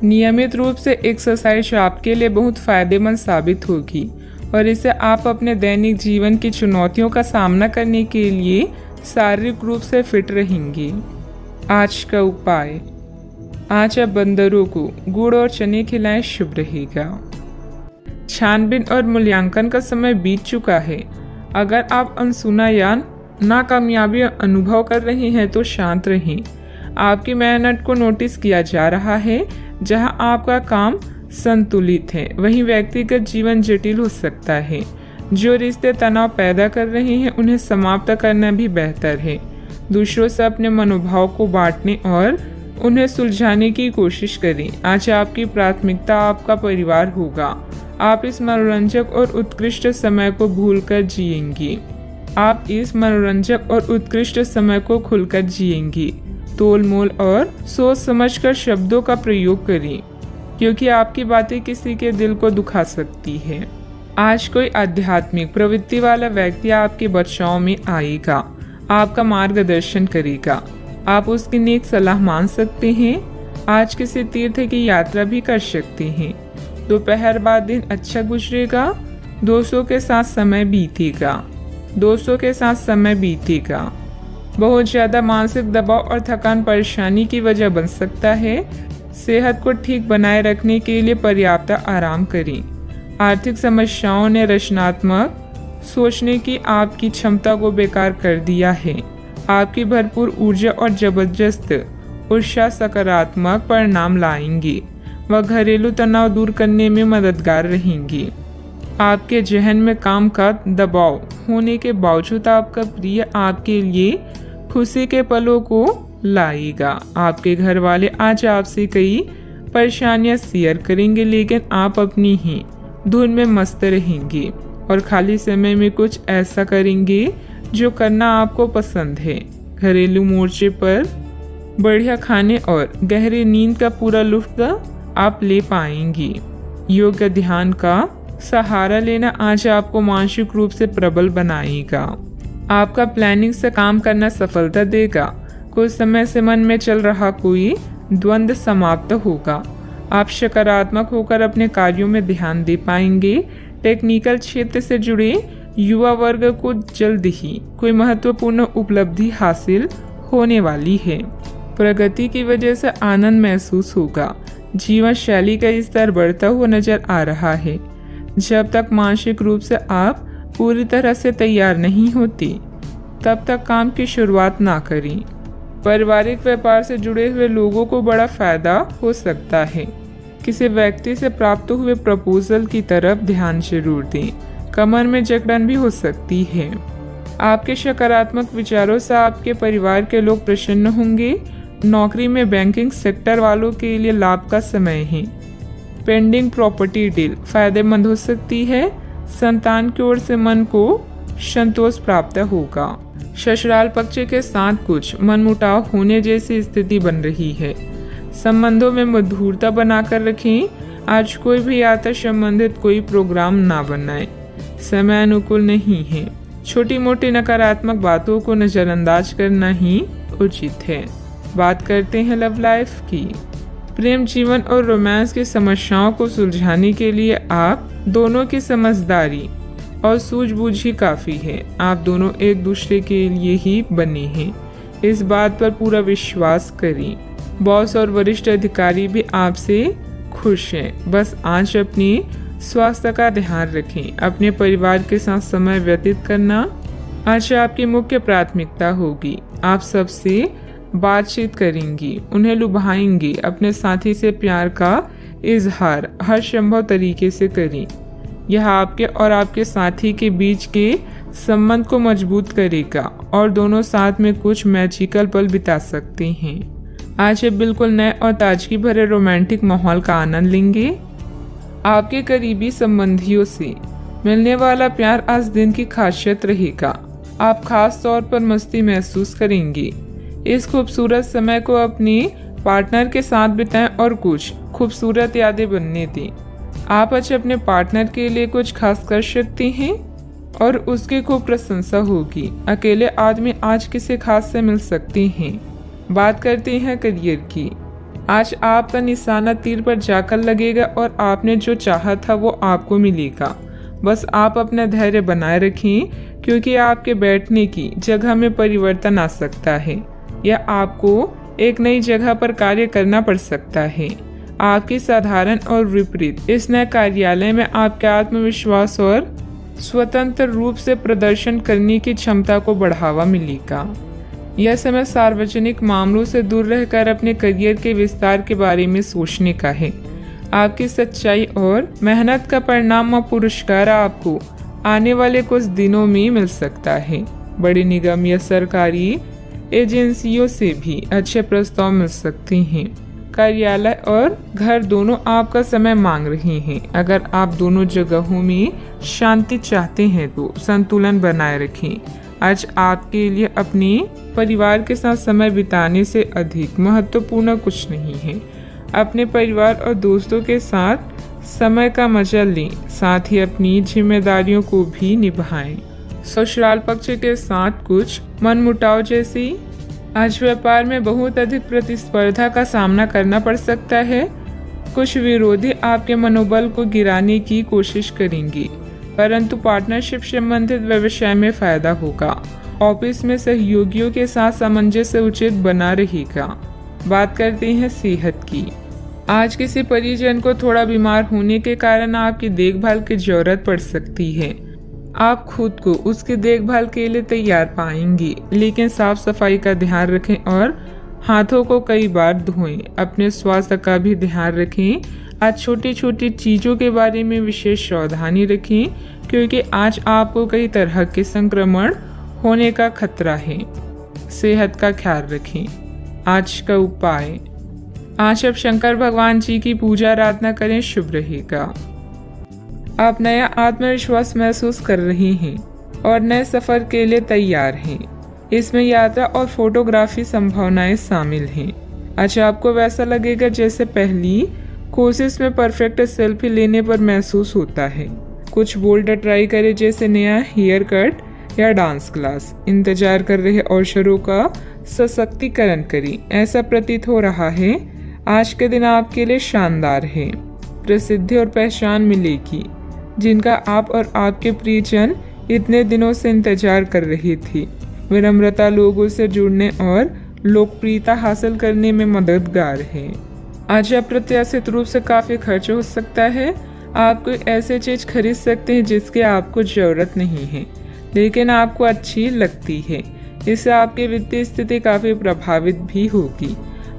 नियमित रूप से एक्सरसाइज आपके लिए बहुत फायदेमंद साबित होगी और इससे आप अपने दैनिक जीवन की चुनौतियों का सामना करने के लिए शारीरिक रूप से फिट रहेंगे। आज का उपाय, आज आप बंदरों को गुड़ और चने खिलाएं, शुभ रहेगा। छानबीन और मूल्यांकन का समय बीत चुका है। अगर आप अनसुना या नाकामयाबी अनुभव कर रहे हैं तो शांत रहें। आपकी मेहनत को नोटिस किया जा रहा है। जहां आपका काम संतुलित है वहीं व्यक्तिगत जीवन जटिल हो सकता है। जो रिश्ते तनाव पैदा कर रहे हैं उन्हें समाप्त करना भी बेहतर है। दूसरों से अपने मनोभाव को बांटने और उन्हें सुलझाने की कोशिश करें। आज आपकी प्राथमिकता आपका परिवार होगा। आप इस मनोरंजक और उत्कृष्ट समय को भूलकर जिएंगी। आप इस मनोरंजक और उत्कृष्ट समय को खुलकर जिएंगी। तोल मोल और सोच समझकर शब्दों का प्रयोग करें, क्योंकि आपकी बातें किसी के दिल को दुखा सकती है। आज कोई आध्यात्मिक प्रवृत्ति वाला व्यक्ति आपके बचाव में आएगा, आपका मार्गदर्शन करेगा। आप उसकी नेक सलाह मान सकते हैं। आज किसी तीर्थ की यात्रा भी कर सकते हैं। दोपहर बाद दिन अच्छा गुजरेगा। दोस्तों के साथ समय बीतेगा। बहुत ज्यादा मानसिक दबाव और थकान परेशानी की वजह बन सकता है। सेहत को ठीक बनाए रखने के लिए पर्याप्त आराम करें। आर्थिक समस्याओं ने रचनात्मक सोचने की आपकी क्षमता को बेकार कर दिया है। आपकी भरपूर ऊर्जा और जबरदस्त उत्साह सकारात्मक परिणाम लाएंगी। वह घरेलू तनाव दूर करने में मददगार रहेंगी। आपके जहन में काम का दबाव होने के बावजूद आपका प्रिय आपके लिए खुशी के पलों को लाएगा। आपके घर वाले आज आपसे कई परेशानियां शेयर करेंगे, लेकिन आप अपनी ही धुन में मस्त रहेंगे और खाली समय में कुछ ऐसा करेंगे जो करना आपको पसंद है। घरेलू मोर्चे पर बढ़िया खाने और गहरी नींद का पूरा लुत्फ आप ले पाएंगी। योग ध्यान का सहारा लेना आज आपको मानसिक रूप से प्रबल बनाएगा। आपका प्लानिंग से काम करना सफलता देगा। कुछ समय से मन में चल रहा कोई द्वंद्व समाप्त होगा। आप सकारात्मक होकर अपने कार्यों में ध्यान दे पाएंगे। टेक्निकल क्षेत्र से जुड़े युवा वर्ग को जल्द ही कोई महत्वपूर्ण उपलब्धि हासिल होने वाली है। प्रगति की वजह से आनंद महसूस होगा। जीवन शैली का स्तर बढ़ता हुआ नजर आ रहा है। जब तक मानसिक रूप से आप पूरी तरह से तैयार नहीं होती तब तक काम की शुरुआत ना करें। पारिवारिक व्यापार से जुड़े हुए लोगों को बड़ा फायदा हो सकता है। किसी व्यक्ति से प्राप्त हुए प्रपोजल की तरफ ध्यान जरूर दें। कमर में जकड़न भी हो सकती है। आपके सकारात्मक विचारों से आपके परिवार के लोग प्रसन्न होंगे। नौकरी में बैंकिंग सेक्टर वालों के लिए लाभ का समय है। पेंडिंग प्रॉपर्टी डील फायदेमंद हो सकती है। संतान की ओर से मन को संतोष प्राप्त होगा। ससुराल पक्ष के साथ कुछ मनमुटाव होने जैसी स्थिति बन रही है। संबंधों में मधुरता बनाकर रखें। आज कोई भी यात्रा संबंधित कोई प्रोग्राम ना बनाए। समय अनुकूल नहीं है। छोटी मोटी नकारात्मक बातों को नजरअंदाज करना ही उचित है। बात करते हैं लव लाइफ की। प्रेम जीवन और रोमांस की समस्याओं को सुलझाने के लिए आप दोनों की समझदारी और सूझबूझ ही काफी है। आप दोनों एक दूसरे के लिए ही बने हैं। इस बात पर पूरा विश्वास करें। बॉस और वरिष्ठ अधिकारी भी आपसे खुश हैं। बस आज अपने स्वास्थ्य का ध्यान रखें। अपने परिवार के साथ समय व्यतीत करना आज आपकी मुख्य प्राथमिकता होगी। आप सबसे बातचीत करेंगी, उन्हें लुभाएंगी। अपने साथी से प्यार का इजहार हर संभव तरीके से करें। यह आपके और आपके साथी के बीच के संबंध को मजबूत करेगा और दोनों साथ में कुछ मैजिकल पल बिता सकते हैं। आज आप बिल्कुल नए और ताजगी भरे रोमांटिक माहौल का आनंद लेंगे। आपके करीबी संबंधियों से मिलने वाला प्यार आज दिन की खासियत रहेगा। आप खास तौर पर मस्ती महसूस करेंगे। इस खूबसूरत समय को अपने पार्टनर के साथ बिताएं और कुछ खूबसूरत यादें बनने दें। आप आज अपने पार्टनर के लिए कुछ खास कर सकते हैं और उसकी खूब प्रशंसा होगी। अकेले आदमी आज किसी खास से मिल सकते हैं। बात करते हैं करियर की। आज आपका निशाना तीर पर जाकर लगेगा और आपने जो चाहा था वो आपको मिलेगा। बस आप अपना धैर्य बनाए रखें, क्योंकि आपके बैठने की जगह में परिवर्तन आ सकता है। यह आपको एक नई जगह पर कार्य करना पड़ सकता है। आपकी साधारण और विपरीत इस नए कार्यालय में आपके आत्मविश्वास और स्वतंत्र रूप से प्रदर्शन करने की क्षमता को बढ़ावा मिलेगा। यह समय सार्वजनिक मामलों से दूर रहकर अपने करियर के विस्तार के बारे में सोचने का है। आपकी सच्चाई और मेहनत का परिणाम व पुरस्कार आपको आने वाले कुछ दिनों में मिल सकता है। बड़ी निगम या सरकारी एजेंसियों से भी अच्छे प्रस्ताव मिल सकते हैं। कार्यालय और घर दोनों आपका समय मांग रहे हैं। अगर आप दोनों जगहों में शांति चाहते हैं तो संतुलन बनाए रखें। आज आपके लिए अपने परिवार के साथ समय बिताने से अधिक महत्वपूर्ण कुछ नहीं है। अपने परिवार और दोस्तों के साथ समय का मजा लें, साथ ही अपनी जिम्मेदारियों को भी निभाएं। ससुराल पक्ष के साथ कुछ मनमुटाव जैसी आज व्यापार में बहुत अधिक प्रतिस्पर्धा का सामना करना पड़ सकता है। कुछ विरोधी आपके मनोबल को गिराने की कोशिश करेंगे, परंतु पार्टनरशिप संबंधित व्यवसाय में फायदा होगा। ऑफिस में सहयोगियों के साथ सामंजस्य उचित बना रहेगा। बात करते हैं सेहत की। आज किसी परिजन को थोड़ा बीमार होने के कारण आपकी देखभाल की जरूरत पड़ सकती है। आप खुद को उसकी देखभाल के लिए तैयार पाएंगे, लेकिन साफ सफाई का ध्यान रखें और हाथों को कई बार धोएं। अपने स्वास्थ्य का भी ध्यान रखें। आज छोटी छोटी चीज़ों के बारे में विशेष सावधानी रखें, क्योंकि आज आपको कई तरह के संक्रमण होने का खतरा है। सेहत का ख्याल रखें। आज का उपाय, आज आप शंकर भगवान जी की पूजा आराधना करें, शुभ रहेगा। आप नया आत्मविश्वास महसूस कर रहे हैं और नए सफर के लिए तैयार हैं। इसमें यात्रा और फोटोग्राफी संभावनाएं शामिल हैं। आज आपको वैसा लगेगा जैसे पहली कोशिश में परफेक्ट सेल्फी लेने पर महसूस होता है। कुछ बोल्ड ट्राई करें, जैसे नया हेयर कट या डांस क्लास। इंतजार कर रहे अवसरों का सशक्तिकरण करें। ऐसा प्रतीत हो रहा है आज के दिन आपके लिए शानदार है। प्रसिद्धि और पहचान मिलेगी जिनका आप और आपके प्रियजन इतने दिनों से इंतजार कर रहे थे। विनम्रता लोगों से जुड़ने और लोकप्रियता हासिल करने में मददगार है। आज अप्रत्याशित रूप से काफी खर्च हो सकता है। आप कोई ऐसी चीज खरीद सकते हैं जिसकी आपको जरूरत नहीं है, लेकिन आपको अच्छी लगती है। इससे आपकी वित्तीय स्थिति काफी प्रभावित भी होगी।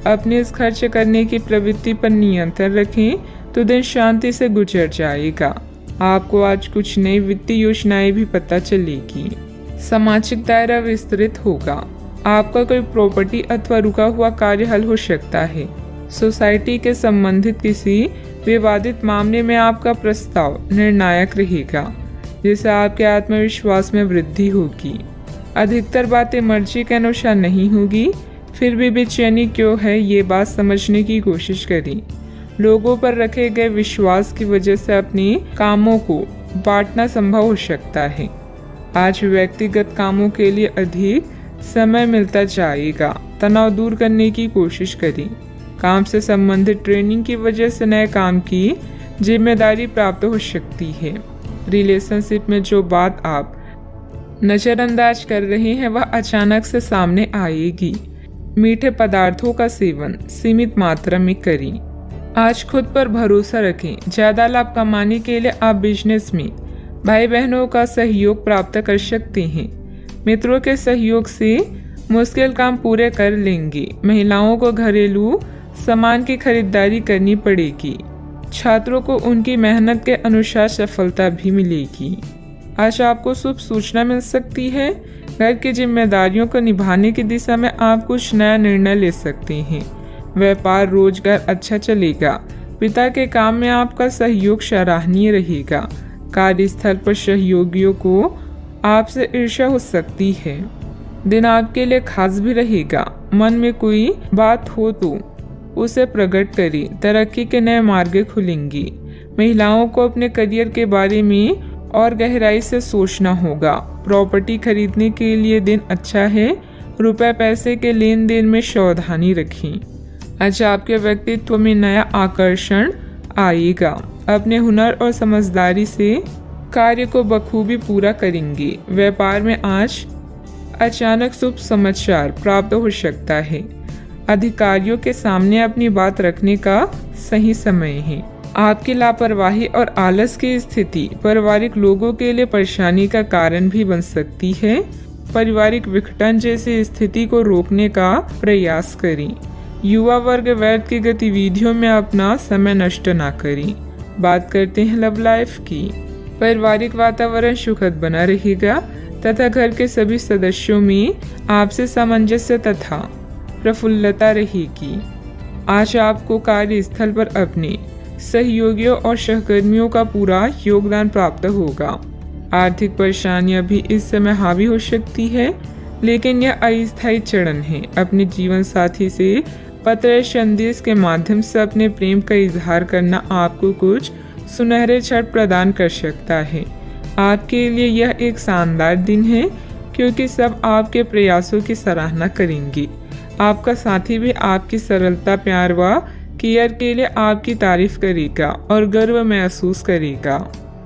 अपने इस खर्च करने की प्रवृत्ति पर नियंत्रण रखें तो दिन शांति से गुजर जाएगा। आपको आज कुछ नई वित्तीय योजनाएं भी पता चलेगी। सामाजिक दायरा विस्तृत होगा। आपका कोई प्रॉपर्टी अथवा रुका हुआ कार्य हल हो सकता है। सोसाइटी के संबंधित किसी विवादित मामले में आपका प्रस्ताव निर्णायक रहेगा, जिससे आपके आत्मविश्वास में वृद्धि होगी। अधिकतर बातें मर्जी के अनुसार नहीं होगी, फिर भी बेचैनी क्यों है ये बात समझने की कोशिश करें। लोगों पर रखे गए विश्वास की वजह से अपने कामों को बांटना संभव हो सकता है। आज व्यक्तिगत कामों के लिए अधिक समय मिलता जाएगा। तनाव दूर करने की कोशिश करें। काम से संबंधित ट्रेनिंग की वजह से नए काम की जिम्मेदारी प्राप्त हो सकती है। रिलेशनशिप में जो बात आप नजरअंदाज कर रहे हैं वह अचानक से सामने आएगी। मीठे पदार्थों का सेवन सीमित मात्रा में करें। आज खुद पर भरोसा रखें। ज्यादा लाभ कमाने के लिए आप बिजनेस में भाई बहनों का सहयोग प्राप्त कर सकते हैं। मित्रों के सहयोग से मुश्किल काम पूरे कर लेंगे। महिलाओं को घरेलू सामान की खरीदारी करनी पड़ेगी। छात्रों को उनकी मेहनत के अनुसार सफलता भी मिलेगी। आज आपको शुभ सूचना मिल सकती है। घर की जिम्मेदारियों को निभाने की दिशा में आप कुछ नया निर्णय ले सकते हैं। व्यापार रोजगार अच्छा चलेगा। पिता के काम में आपका सहयोग सराहनीय रहेगा। कार्यस्थल पर सहयोगियों को आपसे ईर्ष्या हो सकती है। दिन आपके लिए खास भी रहेगा। मन में कोई बात हो तो उसे प्रकट करें। तरक्की के नए मार्ग खुलेंगे। महिलाओं को अपने करियर के बारे में और गहराई से सोचना होगा। प्रॉपर्टी खरीदने के लिए दिन अच्छा है। रुपए पैसे के लेन देन में सावधानी रखें। आज आपके व्यक्तित्व में नया आकर्षण आएगा। अपने हुनर और समझदारी से कार्य को बखूबी पूरा करेंगे। व्यापार में आज अचानक शुभ समाचार प्राप्त हो सकता है। अधिकारियों के सामने अपनी बात रखने का सही समय है। आपकी लापरवाही और आलस की स्थिति पारिवारिक लोगों के लिए परेशानी का कारण भी बन सकती है। पारिवारिक विघटन जैसी स्थिति को रोकने का प्रयास करें। युवा वर्ग व्यर्थ की गतिविधियों में अपना समय नष्ट ना करें। बात करते हैं लव लाइफ की। पारिवारिक वातावरण सुखद बना रहेगा तथा घर के सभी सदस्यों में आपसे सामंजस्य तथा प्रफुल्लता रहेगी। आज आपको कार्यस्थल पर अपने सहयोगियों और सहकर्मियों का पूरा योगदान प्राप्त होगा। आर्थिक परेशानियां भी इस समय हावी हो सकती है, लेकिन यह अस्थायी चरण है। अपने जीवन साथी से पत्र संदेश के माध्यम से अपने प्रेम का इजहार करना आपको कुछ सुनहरे क्षण प्रदान कर सकता है। आपके लिए यह एक शानदार दिन है, क्योंकि सब आपके प्रयासों की सराहना करेंगे। आपका साथी भी आपकी सरलता, प्यार व केयर के लिए आपकी तारीफ करेगा और गर्व महसूस करेगा।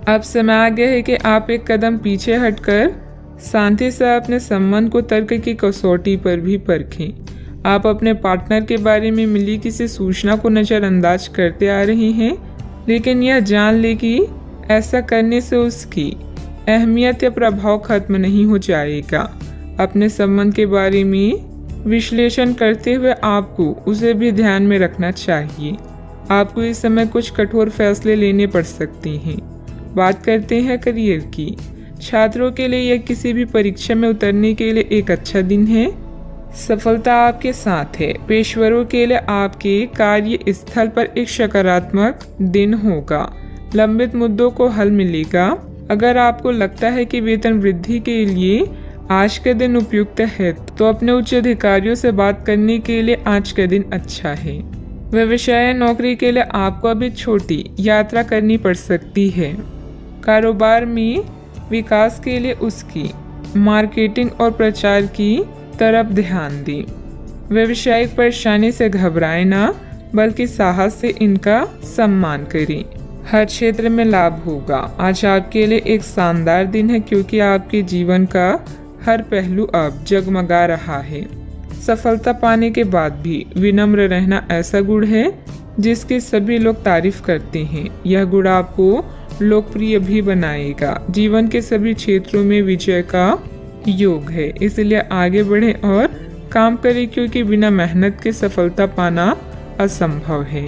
अब समय आ गया है कि आप एक कदम पीछे हटकर शांति से अपने संबंध को तर्क की कसौटी पर भी परखें। आप अपने पार्टनर के बारे में मिली किसी सूचना को नज़रअंदाज करते आ रहे हैं, लेकिन यह जान ले कि ऐसा करने से उसकी अहमियत या प्रभाव खत्म नहीं हो जाएगा। अपने संबंध के बारे में विश्लेषण करते हुए आपको उसे भी ध्यान में रखना चाहिए। आपको इस समय कुछ कठोर फैसले लेने पड़ सकते हैं। बात करते हैं करियर की। छात्रों के लिए यह किसी भी परीक्षा में उतरने के लिए एक अच्छा दिन है। सफलता आपके साथ है। पेशेवरों के लिए आपके कार्य स्थल पर एक सकारात्मक दिन होगा। लंबित मुद्दों को हल मिलेगा। अगर आपको लगता है कि वेतन वृद्धि के लिए आज का दिन उपयुक्त है, तो अपने उच्च अधिकारियों से बात करने के लिए आज का दिन अच्छा है। व्यवसाय नौकरी के लिए आपको अभी छोटी यात्रा करनी पड़ सकती है। कारोबार में विकास के लिए उसकी मार्केटिंग और प्रचार की तरफ ध्यान दें। व्यावसायिक परेशानी से घबराएं ना, बल्कि साहस से इनका सम्मान करें। हर क्षेत्र में लाभ होगा। आज आपके लिए एक शानदार दिन है, क्योंकि आपके जीवन का हर पहलू अब जगमगा रहा है। सफलता पाने के बाद भी विनम्र रहना ऐसा गुण है जिसकी सभी लोग तारीफ करते हैं। यह गुण आपको लोकप्रिय भी बनाएगा। जीवन के सभी क्षेत्रों में विजय का योग है, इसलिए आगे बढ़ें और काम करें, क्योंकि बिना मेहनत के सफलता पाना असंभव है।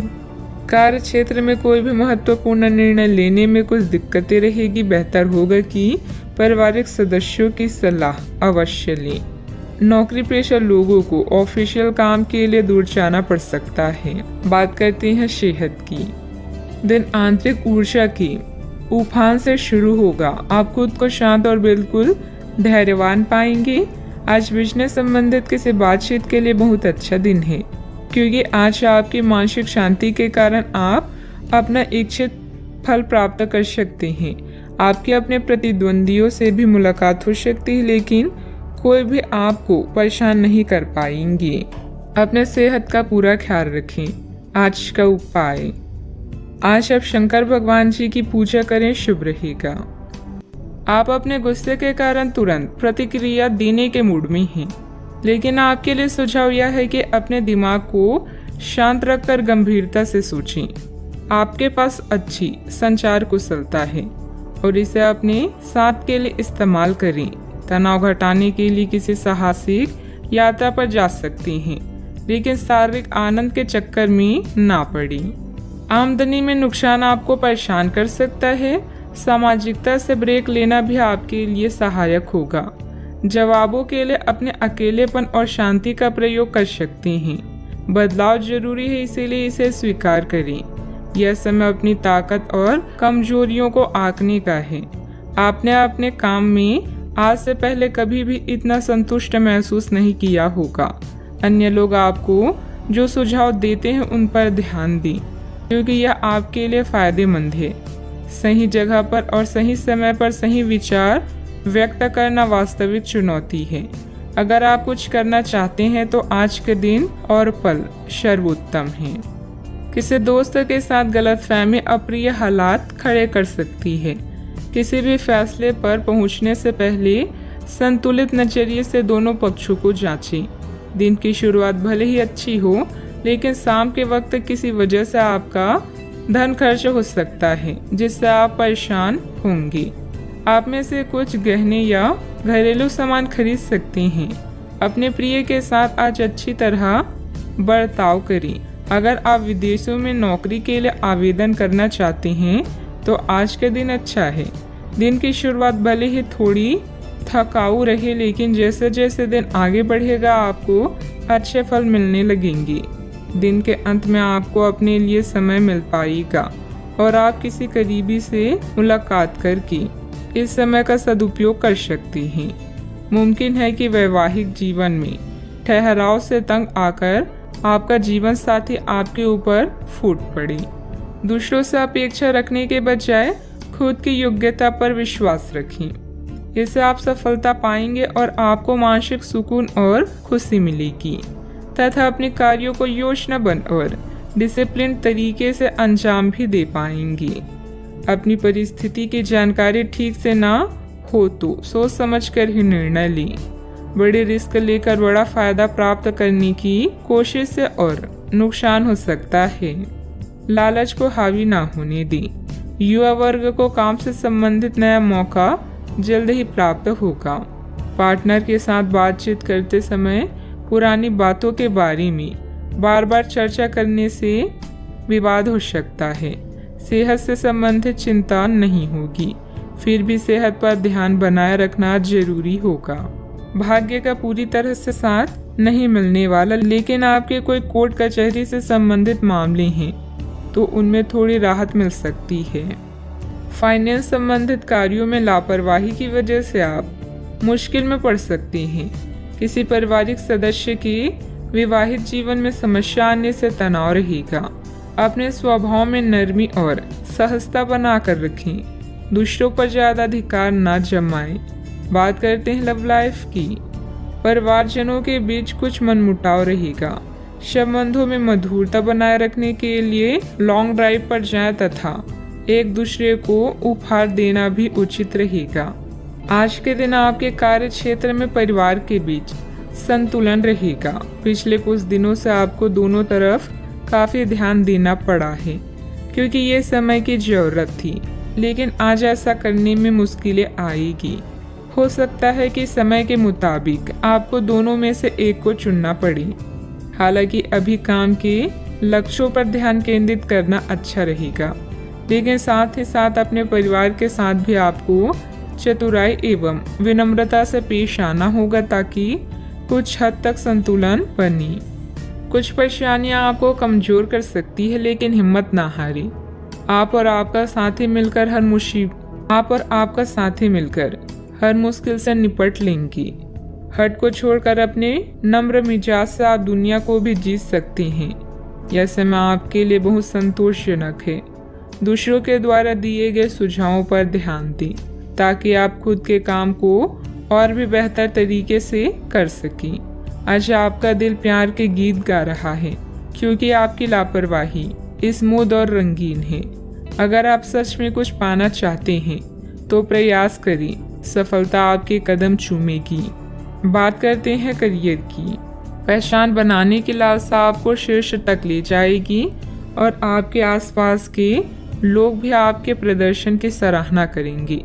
कार्य क्षेत्र में कोई भी महत्वपूर्ण निर्णय लेने में कुछ दिक्कतें रहेगी। बेहतर होगा कि पारिवारिक सदस्यों की सलाह अवश्य लें। नौकरी पेशा लोगों को ऑफिशियल काम के लिए दूर जाना पड़ सकता है। बात करते हैं सेहत की। दिन आंतरिक ऊर्जा की उफान से शुरू होगा। आप खुद को शांत और बिल्कुल धैर्यवान पाएंगे। आज बिजनेस संबंधित किसी बातचीत के लिए बहुत अच्छा दिन है, क्योंकि आज आपकी मानसिक शांति के कारण आप अपना इच्छित फल प्राप्त कर सकते हैं। आपके अपने प्रतिद्वंदियों से भी मुलाकात हो सकती है, लेकिन कोई भी आपको परेशान नहीं कर पाएंगे। अपने सेहत का पूरा ख्याल रखें। आज का उपाय, आज आप शंकर भगवान जी की पूजा करें, शुभ रहेगा। आप अपने गुस्से के कारण तुरंत प्रतिक्रिया देने के मूड में हैं, लेकिन आपके लिए सुझाव यह है कि अपने दिमाग को शांत रखकर गंभीरता से सोचें। आपके पास अच्छी संचार कुशलता है और इसे अपने साथ के लिए इस्तेमाल करें। तनाव घटाने के लिए किसी साहसिक यात्रा पर जा सकते हैं, लेकिन शारीरिक आनंद के चक्कर में ना पड़ें। आमदनी में नुकसान आपको परेशान कर सकता है। सामाजिकता से ब्रेक लेना भी आपके लिए सहायक होगा। जवाबों के लिए अपने अकेलेपन और शांति का प्रयोग कर सकते हैं। बदलाव जरूरी है, इसीलिए इसे स्वीकार करें। यह समय अपनी ताकत और कमजोरियों को आंकने का है। आपने अपने काम में आज से पहले कभी भी इतना संतुष्ट महसूस नहीं किया होगा। अन्य लोग आपको जो सुझाव देते हैं उन पर ध्यान दें, क्योंकि यह आपके लिए फायदेमंद है। सही जगह पर और सही समय पर सही विचार व्यक्त करना वास्तविक चुनौती है। अगर आप कुछ करना चाहते हैं तो आज के दिन और पल सर्वोत्तम है। किसी दोस्त के साथ गलतफहमी अप्रिय हालात खड़े कर सकती है। किसी भी फैसले पर पहुंचने से पहले संतुलित नजरिए से दोनों पक्षों को जांचें। दिन की शुरुआत भले ही अच्छी हो, लेकिन शाम के वक्त किसी वजह से आपका धन खर्च हो सकता है जिससे आप परेशान होंगे। आप में से कुछ गहने या घरेलू सामान खरीद सकते हैं। अपने प्रिय के साथ आज अच्छी तरह बर्ताव करें। अगर आप विदेशों में नौकरी के लिए आवेदन करना चाहते हैं तो आज का दिन अच्छा है। दिन की शुरुआत भले ही थोड़ी थकाऊ रहे, लेकिन जैसे जैसे दिन आगे बढ़ेगा आपको अच्छे फल मिलने लगेंगे। दिन के अंत में आपको अपने लिए समय मिल पाएगा और आप किसी करीबी से मुलाकात करके इस समय का सदुपयोग कर सकते हैं। मुमकिन है कि वैवाहिक जीवन में ठहराव से तंग आकर आपका जीवन साथी आपके ऊपर फूट पड़े। दूसरों से अपेक्षा रखने के बजाय खुद की योग्यता पर विश्वास रखें। इससे आप सफलता पाएंगे और आपको मानसिक सुकून और खुशी मिलेगी तथा अपने कार्यों को योजनाबद्ध और डिसिप्लिन तरीके से अंजाम भी दे पाएंगे। अपनी परिस्थिति की जानकारी ठीक से ना हो तो सोच समझकर ही निर्णय लें। बड़े रिस्क लेकर बड़ा फायदा प्राप्त करने की कोशिश से और नुकसान हो सकता है। लालच को हावी ना होने दें। युवा वर्ग को काम से संबंधित नया मौका जल्द ही प्राप्त होगा। पार्टनर के साथ बातचीत करते समय पुरानी बातों के बारे में बार बार चर्चा करने से विवाद हो सकता है। सेहत से संबंधित चिंता नहीं होगी, फिर भी सेहत पर ध्यान बनाए रखना जरूरी होगा। भाग्य का पूरी तरह से साथ नहीं मिलने वाला, लेकिन आपके कोई कोर्ट कचहरी से संबंधित मामले हैं तो उनमें थोड़ी राहत मिल सकती है। फाइनेंस संबंधित कार्यों में लापरवाही की वजह से आप मुश्किल में पड़ सकते हैं। किसी पारिवारिक सदस्य के विवाहित जीवन में समस्या आने से तनाव रहेगा। अपने स्वभाव में नरमी और सहजता बनाकर रखें। दूसरों पर ज्यादा अधिकार न जमाएं। बात करते हैं लव लाइफ की। परिवारजनों के बीच कुछ मनमुटाव रहेगा। संबंधों में मधुरता बनाए रखने के लिए लॉन्ग ड्राइव पर जाएं तथा एक दूसरे को उपहार देना भी उचित रहेगा। आज के दिन आपके कार्य क्षेत्र में परिवार के बीच संतुलन रहेगा। पिछले कुछ दिनों से आपको दोनों तरफ काफी ध्यान देना पड़ा है क्योंकि ये समय की जरूरत थी, लेकिन आज ऐसा करने में मुश्किलें आएगी। हो सकता है कि समय के मुताबिक आपको दोनों में से एक को चुनना पड़े। हालांकि अभी काम के लक्ष्यों पर ध्यान केंद्रित करना अच्छा रहेगा, लेकिन साथ ही साथ अपने परिवार के साथ भी आपको चतुराई एवं विनम्रता से पेश आना होगा ताकि कुछ हद तक संतुलन बने। कुछ परेशानियां आपको कमजोर कर सकती है, लेकिन हिम्मत ना हारे। आप और आपका साथी मिलकर हर मुश्किल से निपट लेंगे। हट को छोड़कर अपने नम्र मिजाज से आप दुनिया को भी जीत सकते हैं। यह समय आपके लिए बहुत संतोषजनक है। दूसरों के द्वारा दिए गए सुझावों पर ध्यान दें ताकि आप खुद के काम को और भी बेहतर तरीके से कर सकें। आज आपका दिल प्यार के गीत गा रहा है क्योंकि आपकी लापरवाही स्मूथ और रंगीन है। अगर आप सच में कुछ पाना चाहते हैं तो प्रयास करें, सफलता आपके कदम चूमेगी। बात करते हैं करियर की। पहचान बनाने की लालसा आपको शीर्ष तक ले जाएगी और आपके आसपास के लोग भी आपके प्रदर्शन की सराहना करेंगे।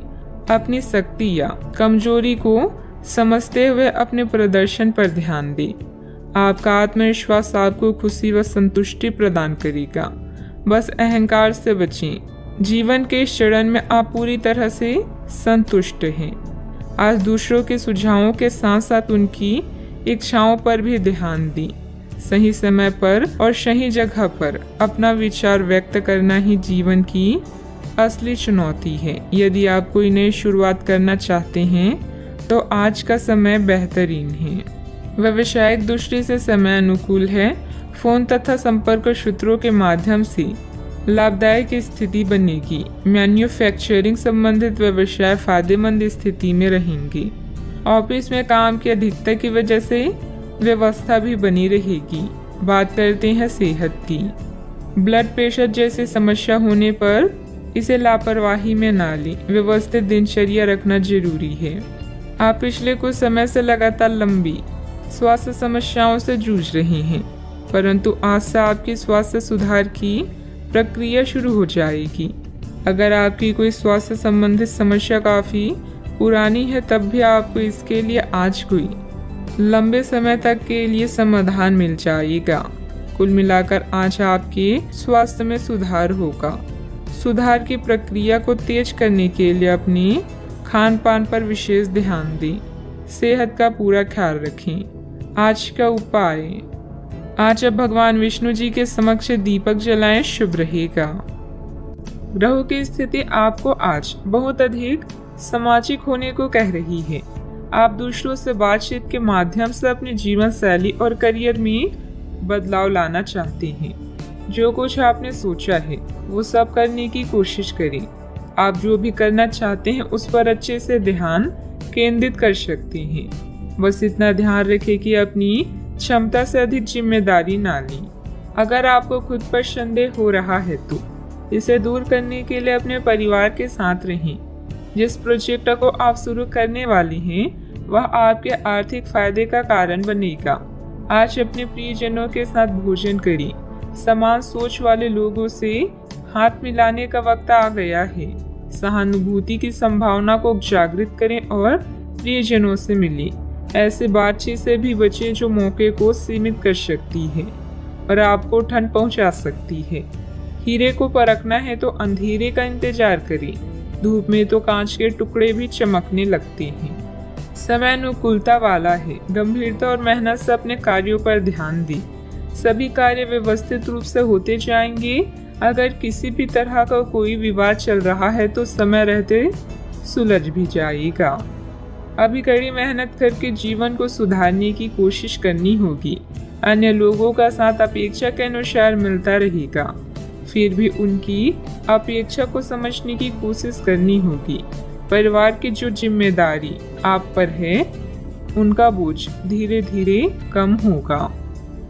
अपनी शक्ति या कमजोरी को समझते हुए अपने प्रदर्शन पर ध्यान दें। आपका आत्मविश्वास आपको खुशी व संतुष्टि प्रदान करेगा। बस अहंकार से बचें। जीवन के इस चरण में आप पूरी तरह से संतुष्ट हैं। आज दूसरों के सुझावों के साथ साथ उनकी इच्छाओं पर भी ध्यान दें। सही समय पर और सही जगह पर अपना विचार व्यक्त करना ही जीवन की असली चुनौती है। यदि आप कोई नई शुरुआत करना चाहते हैं तो आज का समय बेहतरीन है। व्यावसायिक दृष्टि से समय अनुकूल है। फोन तथा संपर्क सूत्रों के माध्यम से लाभदायक स्थिति बनेगी। मैन्युफैक्चरिंग संबंधित व्यवसाय फायदेमंद स्थिति में रहेंगे। ऑफिस में काम की अधिकता की वजह से व्यवस्था भी बनी रहेगी। बात करते हैं सेहत की। ब्लड प्रेशर जैसी समस्या होने पर इसे लापरवाही में ना लें। व्यवस्थित दिनचर्या रखना जरूरी है। आप पिछले कुछ समय से लगातार लंबी स्वास्थ्य समस्याओं से जूझ रहे हैं, परंतु आज से आपकी स्वास्थ्य सुधार की प्रक्रिया शुरू हो जाएगी। अगर आपकी कोई स्वास्थ्य संबंधित समस्या काफ़ी पुरानी है, तब भी आपको इसके लिए आज कोई लंबे समय तक के लिए समाधान मिल जाएगा। कुल मिलाकर आज आपके स्वास्थ्य में सुधार होगा। सुधार की प्रक्रिया को तेज करने के लिए अपने खान पान पर विशेष ध्यान दें। सेहत का पूरा ख्याल रखें। आज का उपाय, आज अब भगवान विष्णु जी के समक्ष दीपक जलाएं, शुभ रहेगा। ग्रहों की स्थिति आपको आज बहुत अधिक सामाजिक होने को कह रही है। आप दूसरों से बातचीत के माध्यम से अपनी जीवन शैली और करियर में बदलाव लाना चाहते हैं। जो कुछ आपने सोचा है वो सब करने की कोशिश करें। आप जो भी करना चाहते हैं उस पर अच्छे से ध्यान केंद्रित कर सकते हैं। बस इतना ध्यान रखें कि अपनी क्षमता से अधिक जिम्मेदारी ना लें। अगर आपको खुद पर संदेह हो रहा है तो इसे दूर करने के लिए अपने परिवार के साथ रहें। जिस प्रोजेक्ट को आप शुरू करने वाले हैं वह आपके आर्थिक फायदे का कारण बनेगा। आज अपने प्रियजनों के साथ भोजन करें। समान सोच वाले लोगों से हाथ मिलाने का वक्त आ गया है। सहानुभूति की संभावना को जागृत करें और प्रियजनों से मिलें। ऐसे बातचीत से भी बचें जो मौके को सीमित कर सकती है और आपको ठंड पहुंचा सकती है। हीरे को परखना है तो अंधेरे का इंतजार करें। धूप में तो कांच के टुकड़े भी चमकने लगते हैं। समय अनुकूलता वाला है। गंभीरता और मेहनत से अपने कार्यों पर ध्यान दें। सभी कार्य व्यवस्थित रूप से होते जाएंगे। अगर किसी भी तरह का कोई विवाद चल रहा है तो समय रहते सुलझ भी जाएगा। अभी कड़ी मेहनत करके जीवन को सुधारने की कोशिश करनी होगी। अन्य लोगों का साथ अपेक्षा के अनुसार मिलता रहेगा, फिर भी उनकी अपेक्षा को समझने की कोशिश करनी होगी। परिवार की जो जिम्मेदारी आप पर है उनका बोझ धीरे धीरे कम होगा।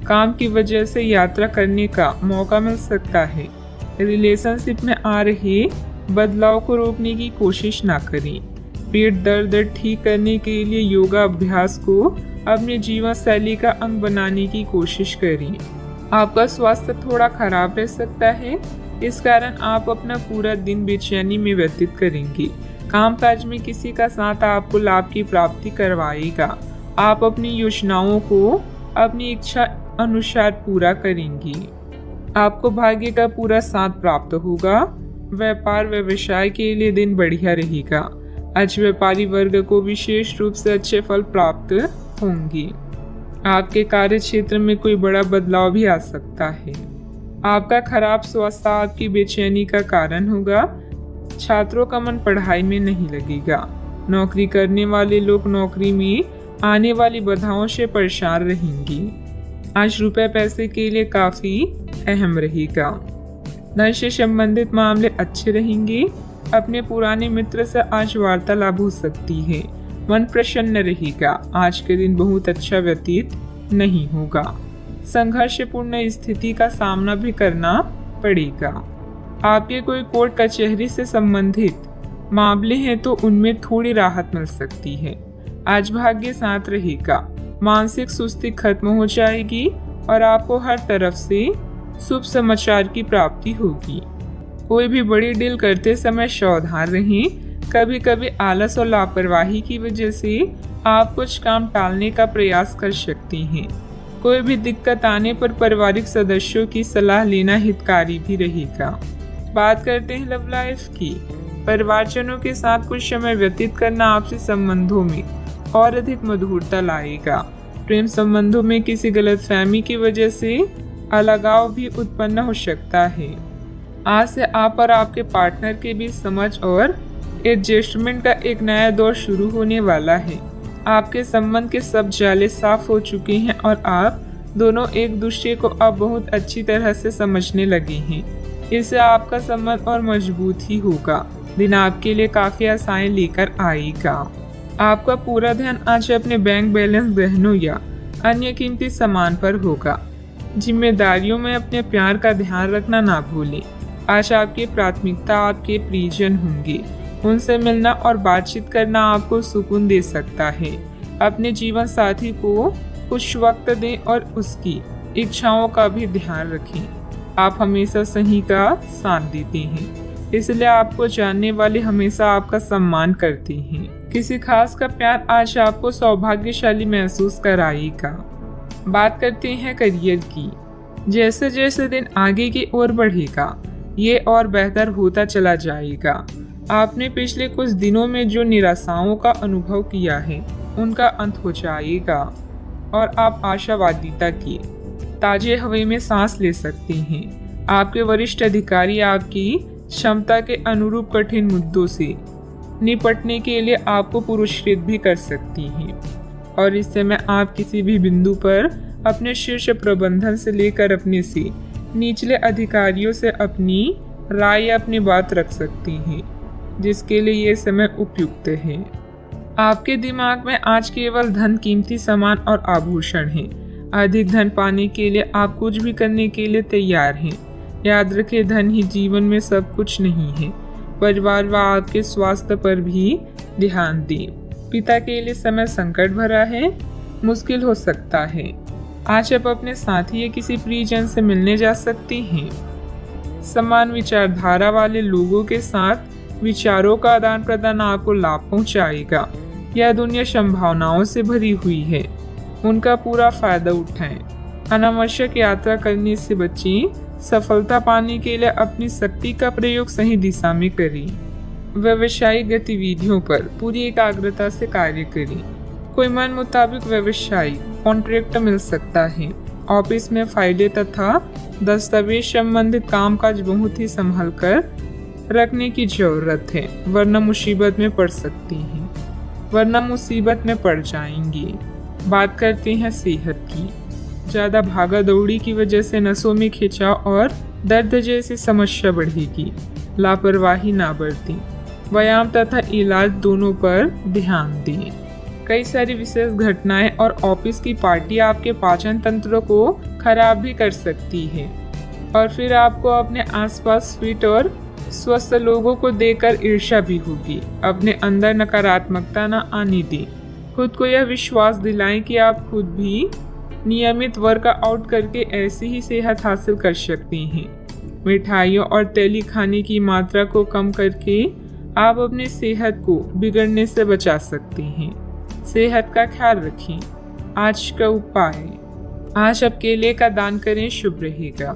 काम की वजह से यात्रा करने का मौका मिल सकता है। रिलेशनशिप में आ रहे बदलाव को रोकने की कोशिश ना करें। पेट दर्द ठीक करने के लिए योगा अभ्यास को अपने जीवन शैली का अंग बनाने की कोशिश करें। आपका स्वास्थ्य थोड़ा खराब रह सकता है, इस कारण आप अपना पूरा दिन बेचैनी में व्यतीत करेंगे। कामकाज में किसी का साथ आपको लाभ की प्राप्ति करवाएगा। आप अपनी योजनाओं को अपनी इच्छा अनुसार पूरा करेंगी। आपको भाग्य का पूरा साथ प्राप्त होगा। व्यापार व्यवसाय के लिए दिन बढ़िया रहेगा। आज व्यापारी वर्ग को विशेष रूप से अच्छे फल प्राप्त होंगे। आपके कार्य क्षेत्र में कोई बड़ा बदलाव भी आ सकता है। आपका खराब स्वास्थ्य आपकी बेचैनी का कारण होगा। छात्रों का मन पढ़ाई में नहीं लगेगा। नौकरी करने वाले लोग नौकरी में आने वाली बाधाओं से परेशान रहेंगे। आज रुपए पैसे के लिए काफी अहम रहेगा। धन से संबंधित मामले अच्छे रहेंगे। अपने पुराने मित्र से आज वार्तालाप हो सकती है। मन प्रसन्न रहेगा। आज के दिन बहुत अच्छा व्यतीत नहीं होगा। संघर्षपूर्ण स्थिति का सामना भी करना पड़ेगा। आपके कोई कोर्ट कचहरी से संबंधित मामले हैं तो उनमें थोड़ी राहत मिल सकती है। आज भाग्य साथ रहेगा। मानसिक सुस्ती खत्म हो जाएगी और आपको हर तरफ से शुभ समाचार की प्राप्ति होगी। कोई भी बड़ी डील करते समय सावधान रहें। कभी कभी आलस और लापरवाही की वजह से आप कुछ काम टालने का प्रयास कर सकते हैं। कोई भी दिक्कत आने पर पारिवारिक सदस्यों की सलाह लेना हितकारी भी रहेगा। बात करते हैं लव लाइफ की। परिवारजनों के साथ कुछ समय व्यतीत करना आपसी संबंधों में और अधिक मधुरता लाएगा। प्रेम संबंधों में किसी गलतफहमी की वजह से अलगाव भी उत्पन्न हो सकता है। आज से आप और आपके पार्टनर के बीच समझ और एडजस्टमेंट का एक नया दौर शुरू होने वाला है। आपके संबंध के सब जाले साफ हो चुके हैं और आप दोनों एक दूसरे को अब बहुत अच्छी तरह से समझने लगे हैं। इससे आपका संबंध और मजबूत ही होगा। दिन आपके लिए काफी आशाएं लेकर आएगा। आपका पूरा ध्यान आज अपने बैंक बैलेंस, गहनों या अन्य कीमती सामान पर होगा। जिम्मेदारियों में अपने प्यार का ध्यान रखना ना भूलें। आज आपकी प्राथमिकता आपके प्रियजन होंगे। उनसे मिलना और बातचीत करना आपको सुकून दे सकता है। अपने जीवन साथी को कुछ वक्त दें और उसकी इच्छाओं का भी ध्यान रखें। आप हमेशा सही का साथ देते हैं, इसलिए आपको जानने वाले हमेशा आपका सम्मान करते हैं। किसी खास का प्यार आज आपको सौभाग्यशाली महसूस कराएगा। बात करते हैं करियर की। जैसे जैसे दिन आगे की ओर बढ़ेगा, ये और बेहतर होता चला जाएगा। आपने पिछले कुछ दिनों में जो निराशाओं का अनुभव किया है, उनका अंत हो जाएगा और आप आशावादिता की ताजे हवा में सांस ले सकते हैं। आपके वरिष्ठ अधिकारी आपकी क्षमता के अनुरूप कठिन मुद्दों से निपटने के लिए आपको पुरस्कृत भी कर सकती हैं और इस समय आप किसी भी बिंदु पर अपने शीर्ष प्रबंधन से लेकर अपने से निचले अधिकारियों से अपनी राय या अपनी बात रख सकती हैं, जिसके लिए ये समय उपयुक्त है। आपके दिमाग में आज केवल धन, कीमती सामान और आभूषण हैं। अधिक धन पाने के लिए आप कुछ भी करने के लिए तैयार हैं। याद रखें, धन ही जीवन में सब कुछ नहीं है। परिवार व आपके स्वास्थ्य पर भी ध्यान दें। पिता के लिए समय संकट भरा है, मुश्किल हो सकता है। आज आप अपने साथी या किसी प्रियजन से मिलने जा सकते हैं। समान विचारधारा वाले लोगों के साथ विचारों का आदान प्रदान आपको लाभ पहुंचाएगा। यह दुनिया संभावनाओं से भरी हुई है, उनका पूरा फायदा उठाएं। अनावश्यक यात्रा करने से बचें। सफलता पाने के लिए अपनी शक्ति का प्रयोग सही दिशा में करें। व्यवसायिक गतिविधियों पर पूरी एकाग्रता से कार्य करें। कोई मन मुताबिक व्यवसायिक कॉन्ट्रैक्ट मिल सकता है। ऑफिस में फाइलें तथा दस्तावेज संबंधित कामकाज बहुत ही संभल कर रखने की जरूरत है, वरना मुसीबत में पड़ जाएंगे। बात करते हैं सेहत की। ज़्यादा भागा दौड़ी की वजह से नसों में खिंचाव और दर्द जैसी समस्या बढ़ेगी। लापरवाही ना बरतें। व्यायाम तथा इलाज दोनों पर ध्यान दें। कई सारी विशेष घटनाएं और ऑफिस की पार्टी आपके पाचन तंत्र को खराब भी कर सकती है और फिर आपको अपने आसपास फिट और स्वस्थ लोगों को देखकर ईर्ष्या भी होगी। अपने अंदर नकारात्मकता न आने दें। खुद को यह विश्वास दिलाएं कि आप खुद भी नियमित वर्कआउट करके ऐसी ही सेहत हासिल कर सकते हैं। मिठाइयों और तेली खाने की मात्रा को कम करके आप अपनी सेहत को बिगड़ने से बचा सकते हैं। सेहत का ख्याल रखें। आज का उपाय, आज आप केले का दान करें, शुभ रहेगा।